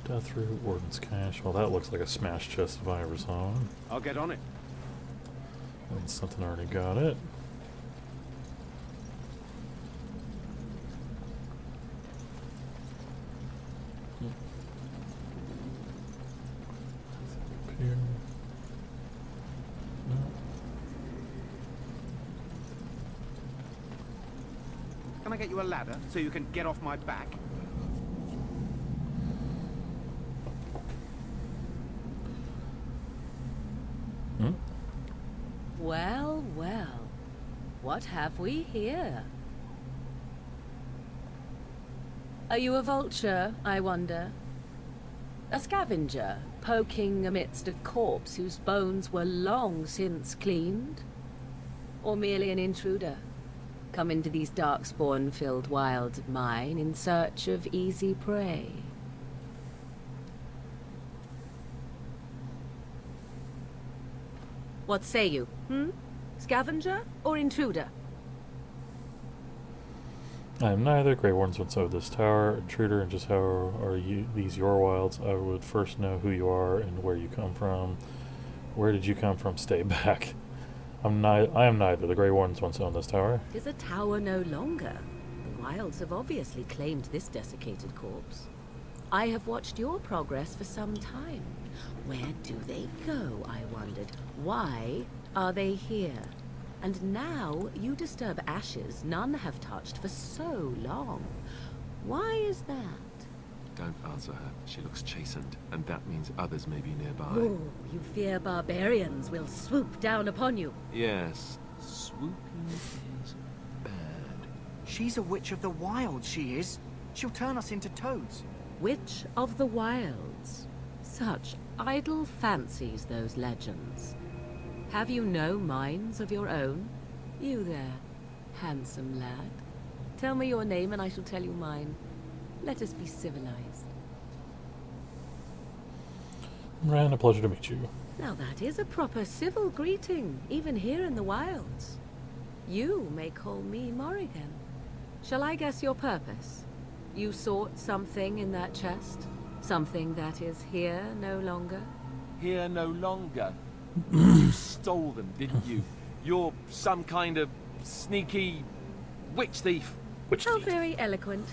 Death root, Warden's cache. Well, that looks like a smash chest if I ever saw one. I'll get on it. That means something already got it. Up here. No. Can I get you a ladder so you can get off my back? Well, well. What have we here? Are you a vulture, I wonder? A scavenger, poking amidst a corpse whose bones were long since cleaned? Or merely an intruder, come into these darkspawn-filled wilds of mine in search of easy prey? What say you, Scavenger or intruder? I am neither. Grey Wardens once over this tower. Intruder, and just how are you? These your wilds? I would first know who you are and where you come from. Where did you come from? Stay back. I am neither. The Grey Wardens once owned this tower. It is a tower no longer. The wilds have obviously claimed this desiccated corpse. I have watched your progress for some time. Where do they go, I wondered? Why are they here? And now you disturb ashes none have touched for so long. Why is that? Don't answer her. She looks chastened, and that means others may be nearby. Oh, you fear barbarians will swoop down upon you. Yes, swooping is bad. She's a witch of the wilds, she is. She'll turn us into toads. Witch of the wilds. Such idle fancies, those legends. Have you no minds of your own? You there, handsome lad. Tell me your name and I shall tell you mine. Let us be civilized. Ran, a pleasure to meet you. Now that is a proper civil greeting, even here in the wilds. You may call me Morrigan. Shall I guess your purpose? You sought something in that chest? Something that is here no longer? Here no longer. You stole them, didn't you? You're some kind of sneaky witch thief. How very eloquent.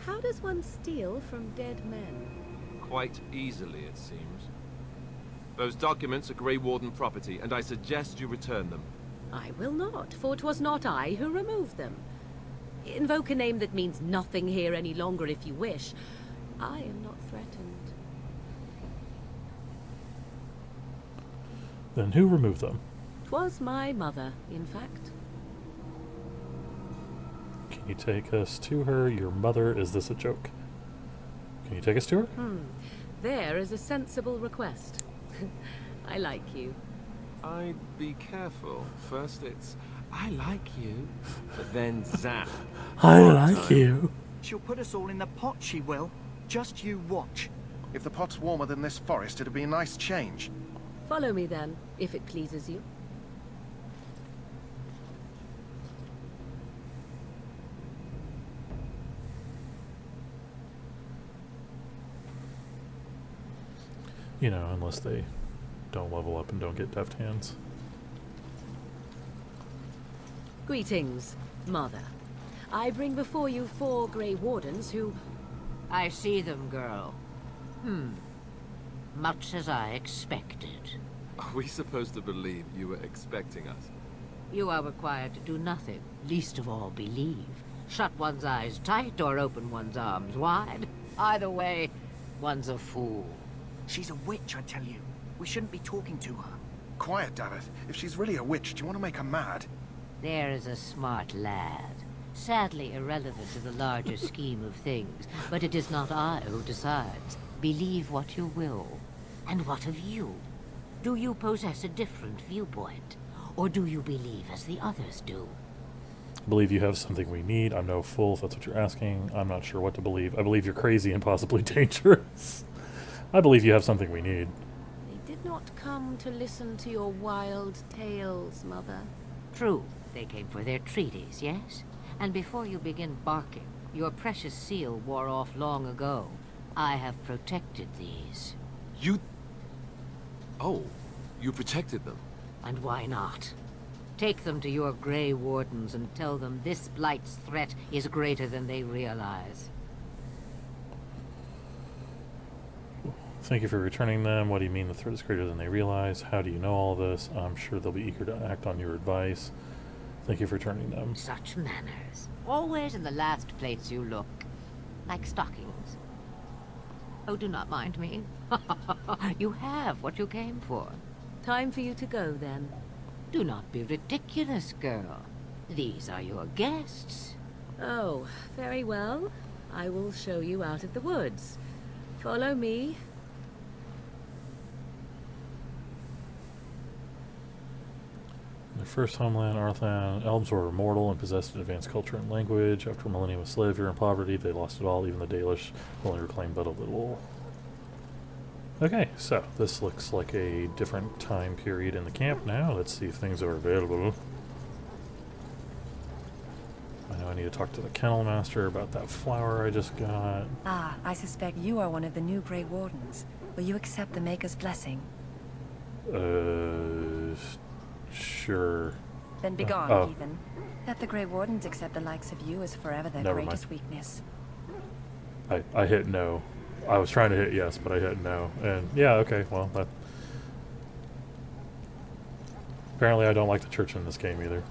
How does one steal from dead men? Quite easily, it seems. Those documents are Grey Warden property, and I suggest you return them. I will not, for it was not I who removed them. Invoke a name that means nothing here any longer if you wish. I am not threatened. Then who removed them? 'Twas my mother, in fact. Can you take us to her? Your mother? Is this a joke? Can you take us to her? There is a sensible request. I like you. I'd be careful. First it's, I like you, but then zap. I like you. She'll put us all in the pot, she will. Just you watch. If the pot's warmer than this forest, it'd be a nice change. Follow me then, if it pleases you. You know, unless they don't level up and don't get deft hands. Greetings, Mother. I bring before you 4 Grey Wardens who... I see them, girl. Much as I expected. Are we supposed to believe you were expecting us? You are required to do nothing, least of all believe. Shut one's eyes tight or open one's arms wide. Either way, one's a fool. She's a witch, I tell you. We shouldn't be talking to her. Quiet, damn it. If she's really a witch, do you want to make her mad? There is a smart lad. Sadly irrelevant to the larger scheme of things, but it is not I who decides. Believe what you will. And what of you? Do you possess a different viewpoint? Or do you believe as the others do? I believe you have something we need. I'm no fool if that's what you're asking. I'm not sure what to believe. I believe you're crazy and possibly dangerous. I believe you have something we need. They did not come to listen to your wild tales, Mother. True, they came for their treaties, yes? And before you begin barking, your precious seal wore off long ago. I have protected these. You... Oh, you protected them. And why not? Take them to your Grey Wardens and tell them this Blight's threat is greater than they realize. Thank you for returning them. What do you mean the threat is greater than they realize? How do you know all this? I'm sure they'll be eager to act on your advice. Thank you for returning them. Such manners. Always in the last place you look. Like stockings. Oh, do not mind me. You have what you came for. Time for you to go, then. Do not be ridiculous, girl. These are your guests. Oh, very well. I will show you out of the woods. Follow me. In their first homeland, Arthan, elves were immortal and possessed an advanced culture and language. After a millennium of slavery and poverty, they lost it all. Even the Dalish only reclaimed but a little. Okay, so this looks like a different time period in the camp now. Let's see if things are available. I know I need to talk to the kennel master about that flower I just got. Ah, I suspect you are one of the new Grey Wardens. Will you accept the Maker's blessing? Sure. Then begone, Oh. heathen. Let the Grey Wardens accept the likes of you is forever their Never greatest mind. weakness. I hit no. I was trying to hit yes, but I hit no. And yeah, okay, well, that... Apparently I don't like the church in this game either.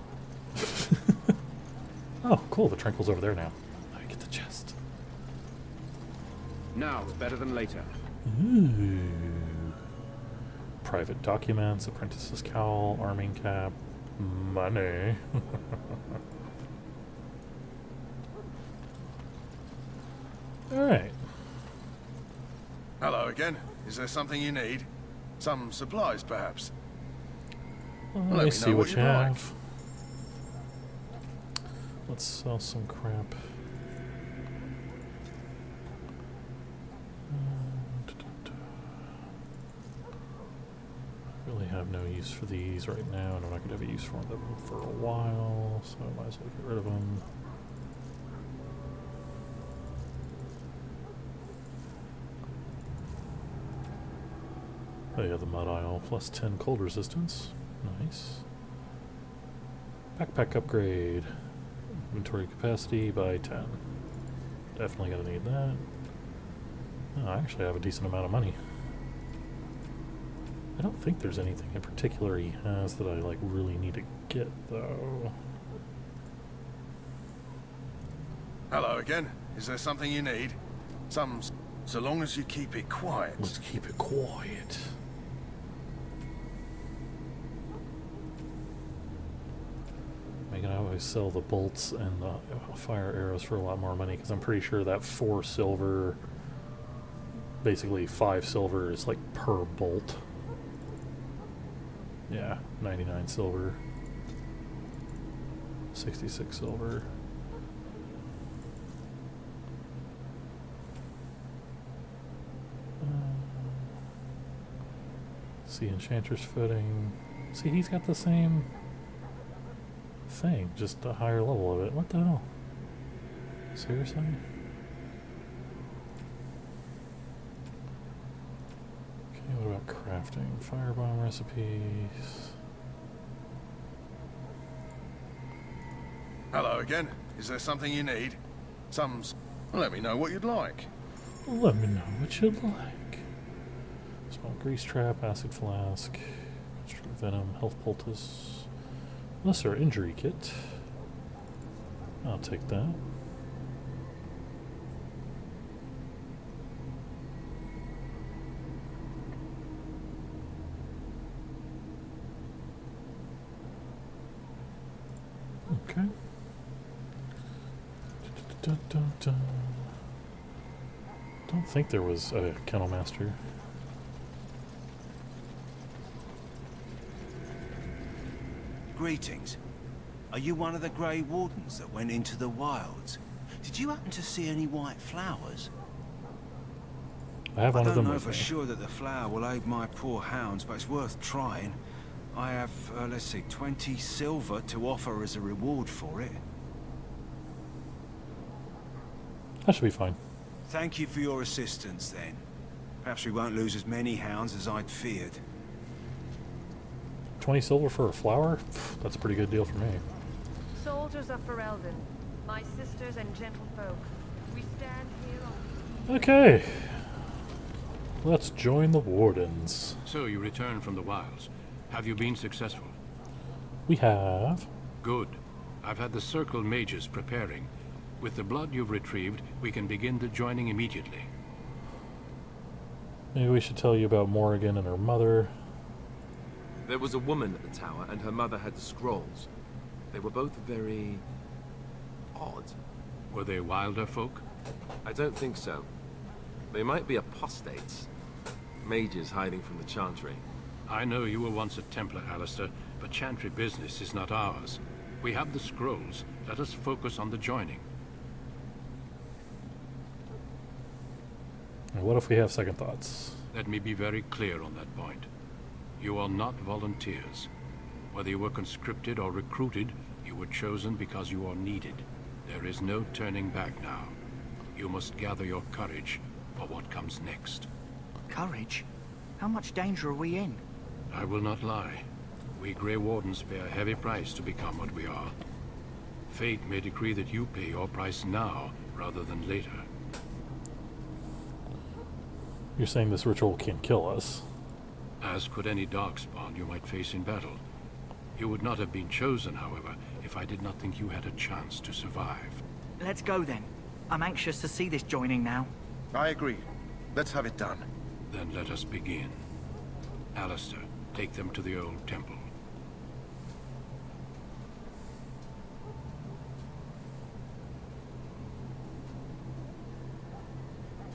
Oh, cool, the Tranquil's over there now. Let me get the chest. Now's better than later. Ooh. Private documents, apprentice's cowl, arming cap, money. Alright. Hello again. Is there something you need? Some supplies, perhaps? Well, Let let me me see know what what you you'd like. have. Let's sell some crap. Really have no use for these right now, and I'm not going to have a use for them for a while, so I might as well get rid of them. Oh yeah, the mud aisle, plus 10 cold resistance. Nice. Backpack upgrade. Inventory capacity by 10. Definitely gonna need that. Oh, I actually have a decent amount of money. I don't think there's anything in particular he has that I like really need to get though. Hello again. Is there something you need? So long as you keep it quiet. Let's keep it quiet. I can always sell the bolts and the fire arrows for a lot more money because I'm pretty sure that 4 silver, basically 5 silver is like per bolt. Yeah, 99 silver, 66 silver. See, Enchanter's Footing. See, he's got the same thing, just a higher level of it. What the hell? Seriously? Okay, what about crafting? Firebomb recipes. Hello again. Is there something you need? Let me know what you'd like. Let me know what you'd like. Small grease trap, acid flask, construct venom, health poultice, lesser injury kit. I'll take that. Okay. Don't think there was a kennel master. Greetings. Are you one of the Grey Wardens that went into the wilds? Did you happen to see any white flowers? I have one of them I don't know with for me. sure that the flower will aid my poor hounds, but it's worth trying. I have, let's see, 20 silver to offer as a reward for it. That should be fine. Thank you for your assistance, then. Perhaps we won't lose as many hounds as I'd feared. 20 silver for a flower? Pff, that's a pretty good deal for me. Soldiers of Ferelden, my sisters and gentlefolk, we stand here on... Okay. Let's join the Wardens. So you return from the wilds. Have you been successful? We have. Good. I've had the Circle mages preparing. With the blood you've retrieved, we can begin the joining immediately. Maybe we should tell you about Morrigan and her mother. There was a woman at the tower, and her mother had scrolls. They were both very... odd. Were they wilder folk? I don't think so. They might be apostates. Mages hiding from the Chantry. I know you were once a Templar, Alistair, but Chantry business is not ours. We have the scrolls. Let us focus on the joining. What if we have second thoughts? Let me be very clear on that point. You are not volunteers. Whether you were conscripted or recruited, you were chosen because you are needed. There is no turning back now. You must gather your courage for what comes next. Courage? How much danger are we in? I will not lie. We Grey Wardens pay a heavy price to become what we are. Fate may decree that you pay your price now, rather than later. You're saying this ritual can kill us? As could any darkspawn you might face in battle. You would not have been chosen, however, if I did not think you had a chance to survive. Let's go then. I'm anxious to see this joining now. I agree. Let's have it done. Then let us begin. Alistair, take them to the old temple.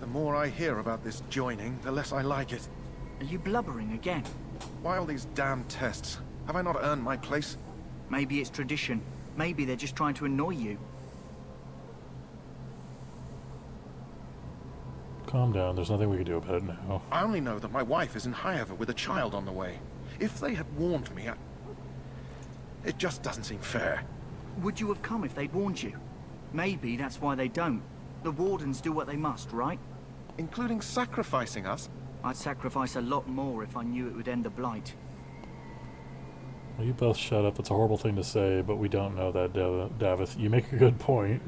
The more I hear about this joining, the less I like it. Are you blubbering again? Why all these damn tests? Have I not earned my place? Maybe it's tradition. Maybe they're just trying to annoy you. Calm down, there's nothing we can do about it now. I only know that my wife is in Highover with a child on the way. If they had warned me, it just doesn't seem fair. Would you have come if they'd warned you? Maybe that's why they don't. The Wardens do what they must, right? Including sacrificing us? I'd sacrifice a lot more if I knew it would end the Blight. Well, you both shut up. It's a horrible thing to say, but we don't know that, Davith. You make a good point.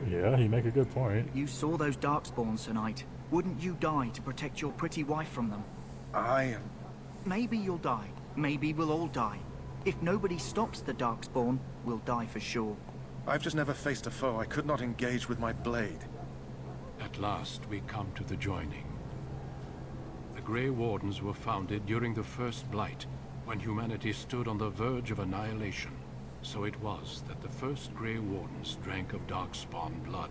Yeah, you make a good point. You saw those Darkspawns tonight. Wouldn't you die to protect your pretty wife from them? Maybe you'll die. Maybe we'll all die. If nobody stops the Darkspawn, we'll die for sure. I've just never faced a foe I could not engage with my blade. At last, we come to the joining. The Grey Wardens were founded during the First Blight, when humanity stood on the verge of annihilation. So it was that the first Grey Wardens drank of Darkspawn blood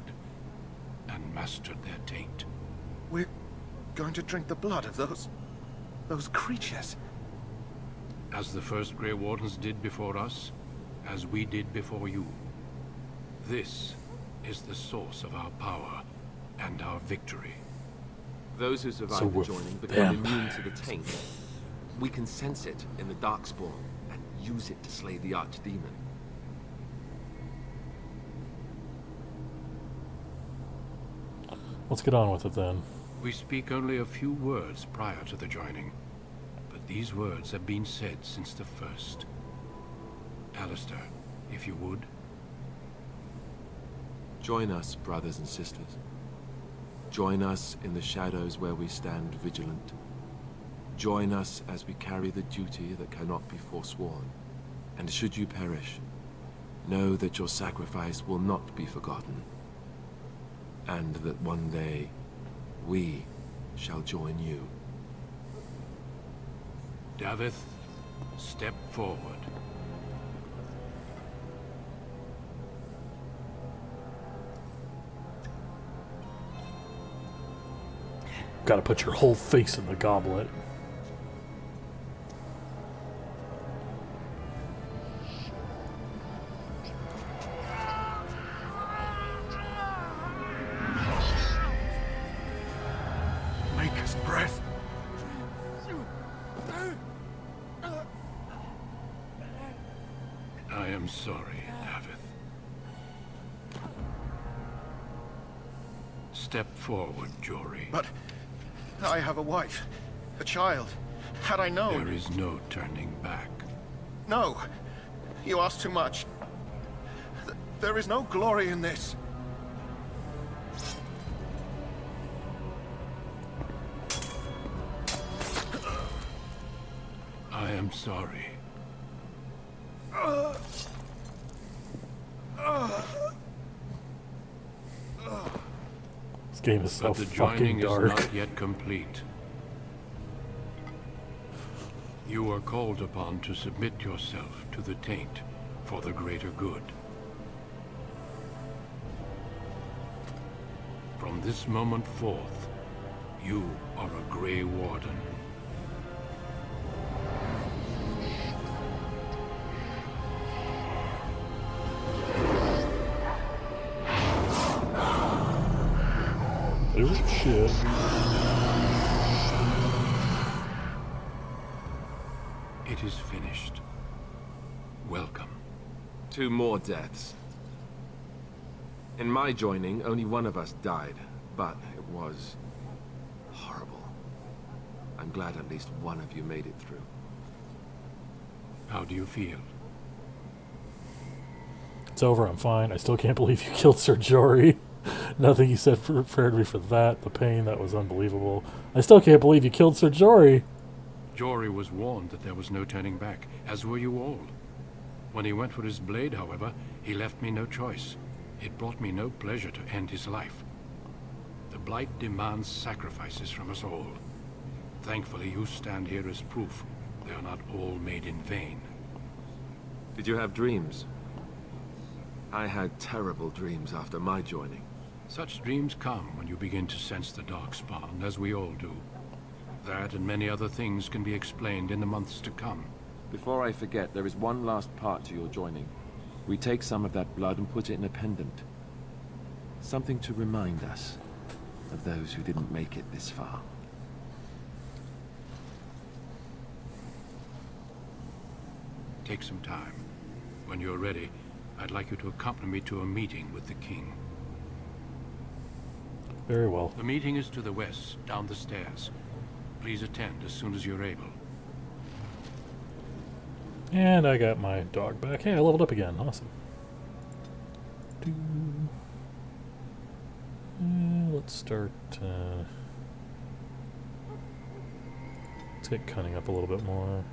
and mastered their taint. We're going to drink the blood of those creatures. As the first Grey Wardens did before us, as we did before you. This is the source of our power and our victory. Those who survive the joining become immune to the taint. We can sense it in the Darkspawn and use it to slay the Archdemon. Let's get on with it then. We speak only a few words prior to the joining, but these words have been said since the first. Alistair, if you would. Join us, brothers and sisters. Join us in the shadows where we stand vigilant. Join us as we carry the duty that cannot be forsworn. And should you perish, know that your sacrifice will not be forgotten. And that one day, we shall join you. Davith, step forward. Gotta put your whole face in the goblet. Maker's breath. I am sorry, Davith. Step forward, Jory. But I have a wife, a child. Had I known... There is no turning back. No. You ask too much. There is no glory in this. I am sorry. This game is so but the fucking joining dark. is not yet complete. You are called upon to submit yourself to the taint for the greater good. From this moment forth, you are a Grey Warden. Oh shit. It is finished. Welcome. 2 more deaths. In my joining, only one of us died, but it was horrible. I'm glad at least one of you made it through. How do you feel? It's over, I'm fine. I still can't believe you killed Sir Jory. Nothing you said prepared me for that. The pain, that was unbelievable. I still can't believe you killed Sir Jory. Jory was warned that there was no turning back, as were you all. When he went for his blade, however, he left me no choice. It brought me no pleasure to end his life. The Blight demands sacrifices from us all. Thankfully, you stand here as proof they are not all made in vain. Did you have dreams? I had terrible dreams after my joining. Such dreams come when you begin to sense the Darkspawn, as we all do. That and many other things can be explained in the months to come. Before I forget, there is one last part to your joining. We take some of that blood and put it in a pendant. Something to remind us of those who didn't make it this far. Take some time. When you're ready, I'd like you to accompany me to a meeting with the king. Very well. The meeting is to the west, down the stairs. Please attend as soon as you're able. And I got my dog back. Hey, I leveled up again. Awesome. Let's start... let's get cunning up a little bit more.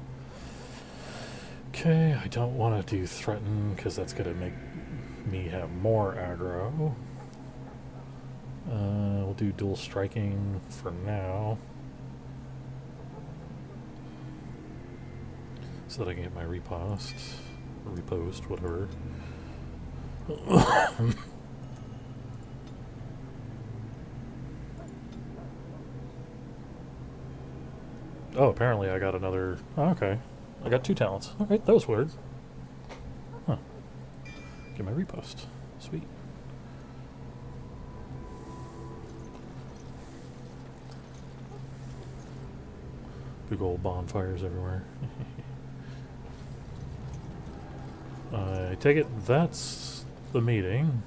Okay, I don't want to do threaten, because that's going to make me have more aggro. We'll do dual striking for now. So that I can get my repost, or repost, whatever. Oh, apparently I got another... Oh, okay. I got 2 talents. Alright, that was weird. Huh. Get my repost. Sweet. Big old bonfires everywhere. I take it that's the meeting.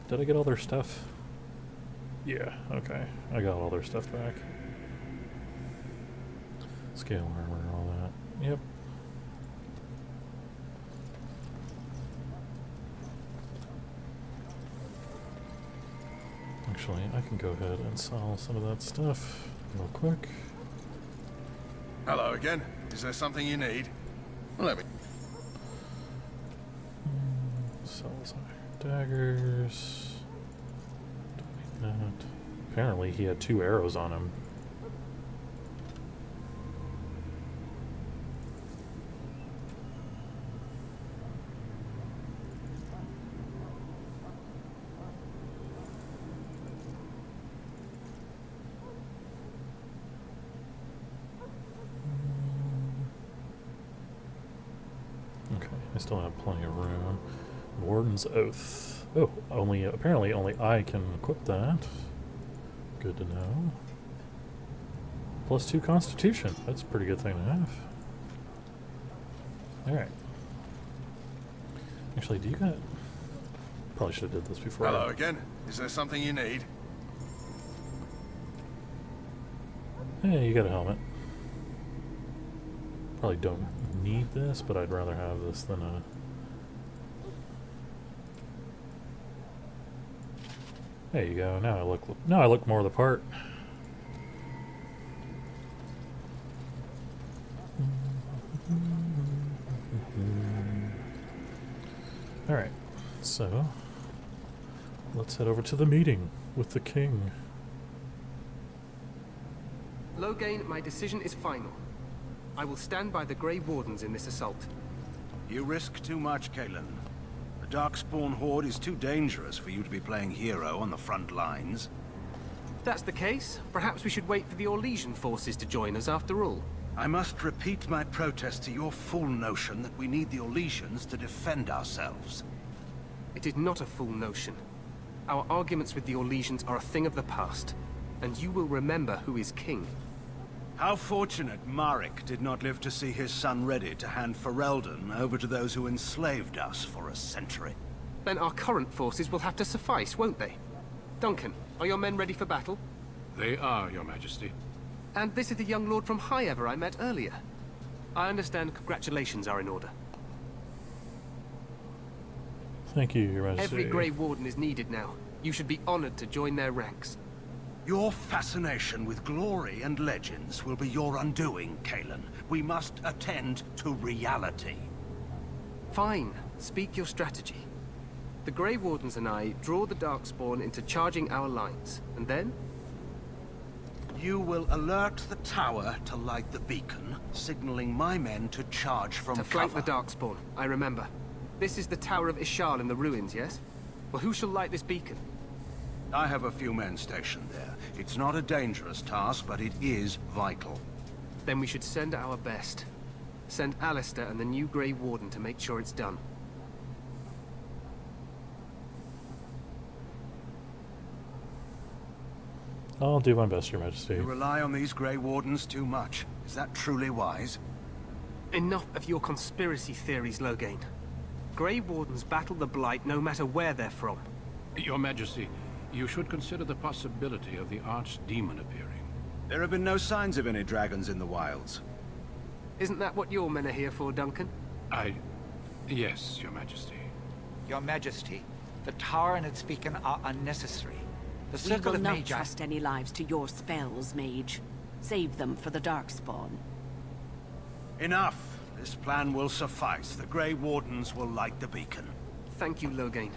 Did I get all their stuff? Yeah, okay. I got all their stuff back. Scale armor and all that. Yep. Actually, I can go ahead and sell some of that stuff real quick. Hello again. Is there something you need? Let me... Sells daggers. Don't need that. Apparently he had 2 arrows on him. Okay, I still have plenty of room. Warden's Oath. Oh, apparently only I can equip that. Good to know. +2 Constitution. That's a pretty good thing to have. Alright. Actually, do you got... Probably should have did this before. Hello again. Is there something you need? Hey, you got a helmet. Probably don't need this, but I'd rather have this than a... There you go. Now I look more the part. All right. So, let's head over to the meeting with the king. Loghain, my decision is final. I will stand by the Grey Wardens in this assault. You risk too much, Cailan. The Darkspawn Horde is too dangerous for you to be playing hero on the front lines. If that's the case, perhaps we should wait for the Orlesian forces to join us after all. I must repeat my protest to your fool notion that we need the Orlesians to defend ourselves. It is not a fool notion. Our arguments with the Orlesians are a thing of the past, and you will remember who is king. How fortunate Marek did not live to see his son ready to hand Ferelden over to those who enslaved us for a century. Then our current forces will have to suffice, won't they? Duncan, are your men ready for battle? They are, Your Majesty. And this is the young lord from Highever I met earlier. I understand congratulations are in order. Thank you, Your Majesty. Every Grey Warden is needed now. You should be honored to join their ranks. Your fascination with glory and legends will be your undoing, Cailan. We must attend to reality. Fine. Speak your strategy. The Grey Wardens and I draw the Darkspawn into charging our lines, and then? You will alert the tower to light the beacon, signaling my men to charge from cover. To flank the Darkspawn, I remember. This is the Tower of Ishal in the ruins, yes? Well, who shall light this beacon? I have a few men stationed there. It's not a dangerous task, but it is vital. Then we should send our best. Send Alistair and the new Grey Warden to make sure it's done. I'll do my best, Your Majesty. You rely on these Grey Wardens too much. Is that truly wise? Enough of your conspiracy theories, Loghain. Grey Wardens battle the Blight no matter where they're from. Your Majesty, you should consider the possibility of the archdemon appearing. There have been no signs of any dragons in the wilds. Isn't that what your men are here for, Duncan? Yes, Your Majesty. Your Majesty, the tower and its beacon are unnecessary. The We circle will of not Magi... trust any lives to your spells, mage. Save them for the Darkspawn. Enough. This plan will suffice. The Grey Wardens will light the beacon. Thank you, Loghain.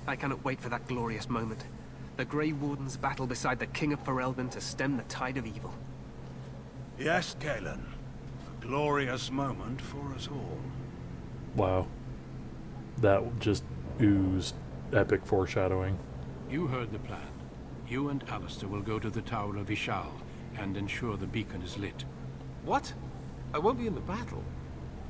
I cannot wait for that glorious moment. The Grey Wardens battle beside the King of Ferelden to stem the tide of evil. Yes, Galen. A glorious moment for us all. Wow. That just oozed epic foreshadowing. You heard the plan. You and Alistair will go to the Tower of Ishal and ensure the beacon is lit. What? I won't be in the battle.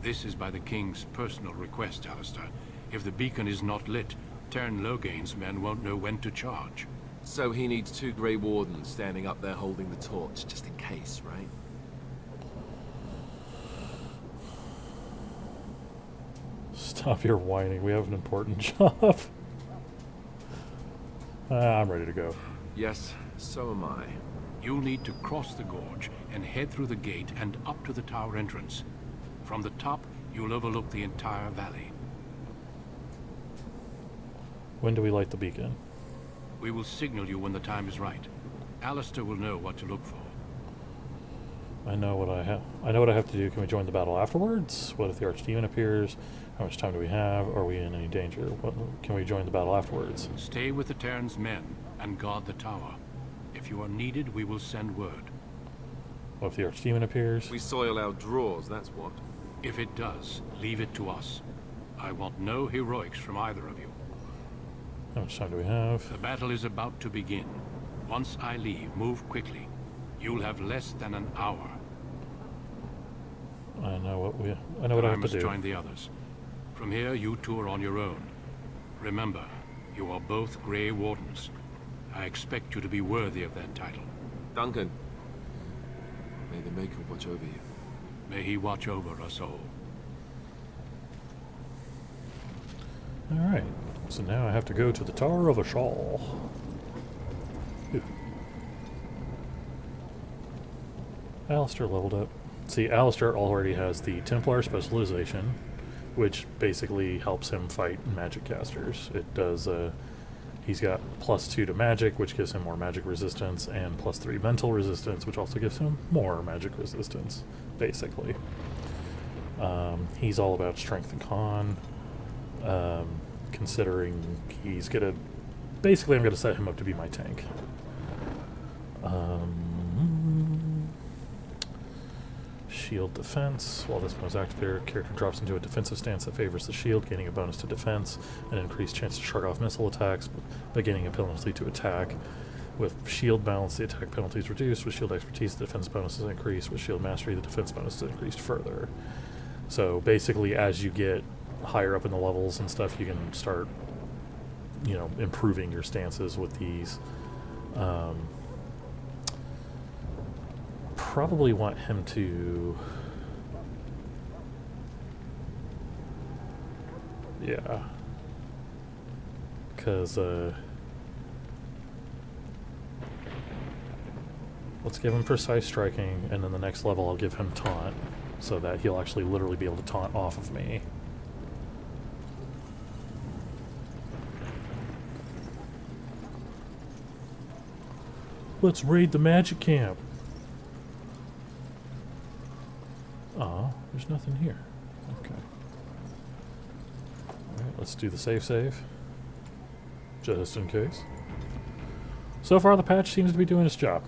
This is by the King's personal request, Alistair. If the beacon is not lit, Tern Loghain's men won't know when to charge. So he needs 2 Grey Wardens standing up there holding the torch, just in case, right? Stop your whining. We have an important job. I'm ready to go. Yes, so am I. You'll need to cross the gorge and head through the gate and up to the tower entrance. From the top, you'll overlook the entire valley. When do we light the beacon? We will signal you when the time is right. Alistair will know what to look for. I know what I have. I know what I have to do. Can we join the battle afterwards? What if the archdemon appears? How much time do we have? Are we in any danger? Can we join the battle afterwards? Stay with the Tern's men and guard the tower. If you are needed, we will send word. What if the archdemon appears? We soil our drawers, that's what. If it does, leave it to us. I want no heroics from either of you. How much time do we have? The battle is about to begin. Once I leave, move quickly. You'll have less than an hour. I know what I have to must do. Join the others. From here, you two are on your own. Remember, you are both Grey Wardens. I expect you to be worthy of that title. Duncan, may the Maker watch over you. May he watch over us all. Alright, so now I have to go to the Tower of Ishal. Alistair leveled up. See, Alistair already has the Templar specialization, which basically helps him fight magic casters. It does, he's got +2 to magic, which gives him more magic resistance, and +3 mental resistance, which also gives him more magic resistance, basically. He's all about strength and con, considering he's gonna... Basically, I'm gonna set him up to be my tank. Shield defense. While this move's activated, character drops into a defensive stance that favors the shield, gaining a bonus to defense, an increased chance to shrug off missile attacks, but gaining a penalty to attack. With shield balance, the attack penalty is reduced. With shield expertise, the defense bonus is increased. With shield mastery, the defense bonus is increased further. So basically, as you get higher up in the levels and stuff, you can start, you know, improving your stances with these. Probably want him to... Yeah. Because, let's give him precise striking, and then the next level I'll give him taunt, so that he'll actually literally be able to taunt off of me. Let's raid the magic camp! Aw, there's nothing here. Okay. Alright, let's do the save. Just in case. So far the patch seems to be doing its job.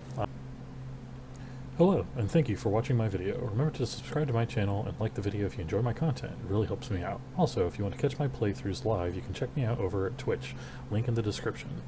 Hello, and thank you for watching my video. Remember to subscribe to my channel and like the video if you enjoy my content. It really helps me out. Also, if you want to catch my playthroughs live, you can check me out over at Twitch. Link in the description.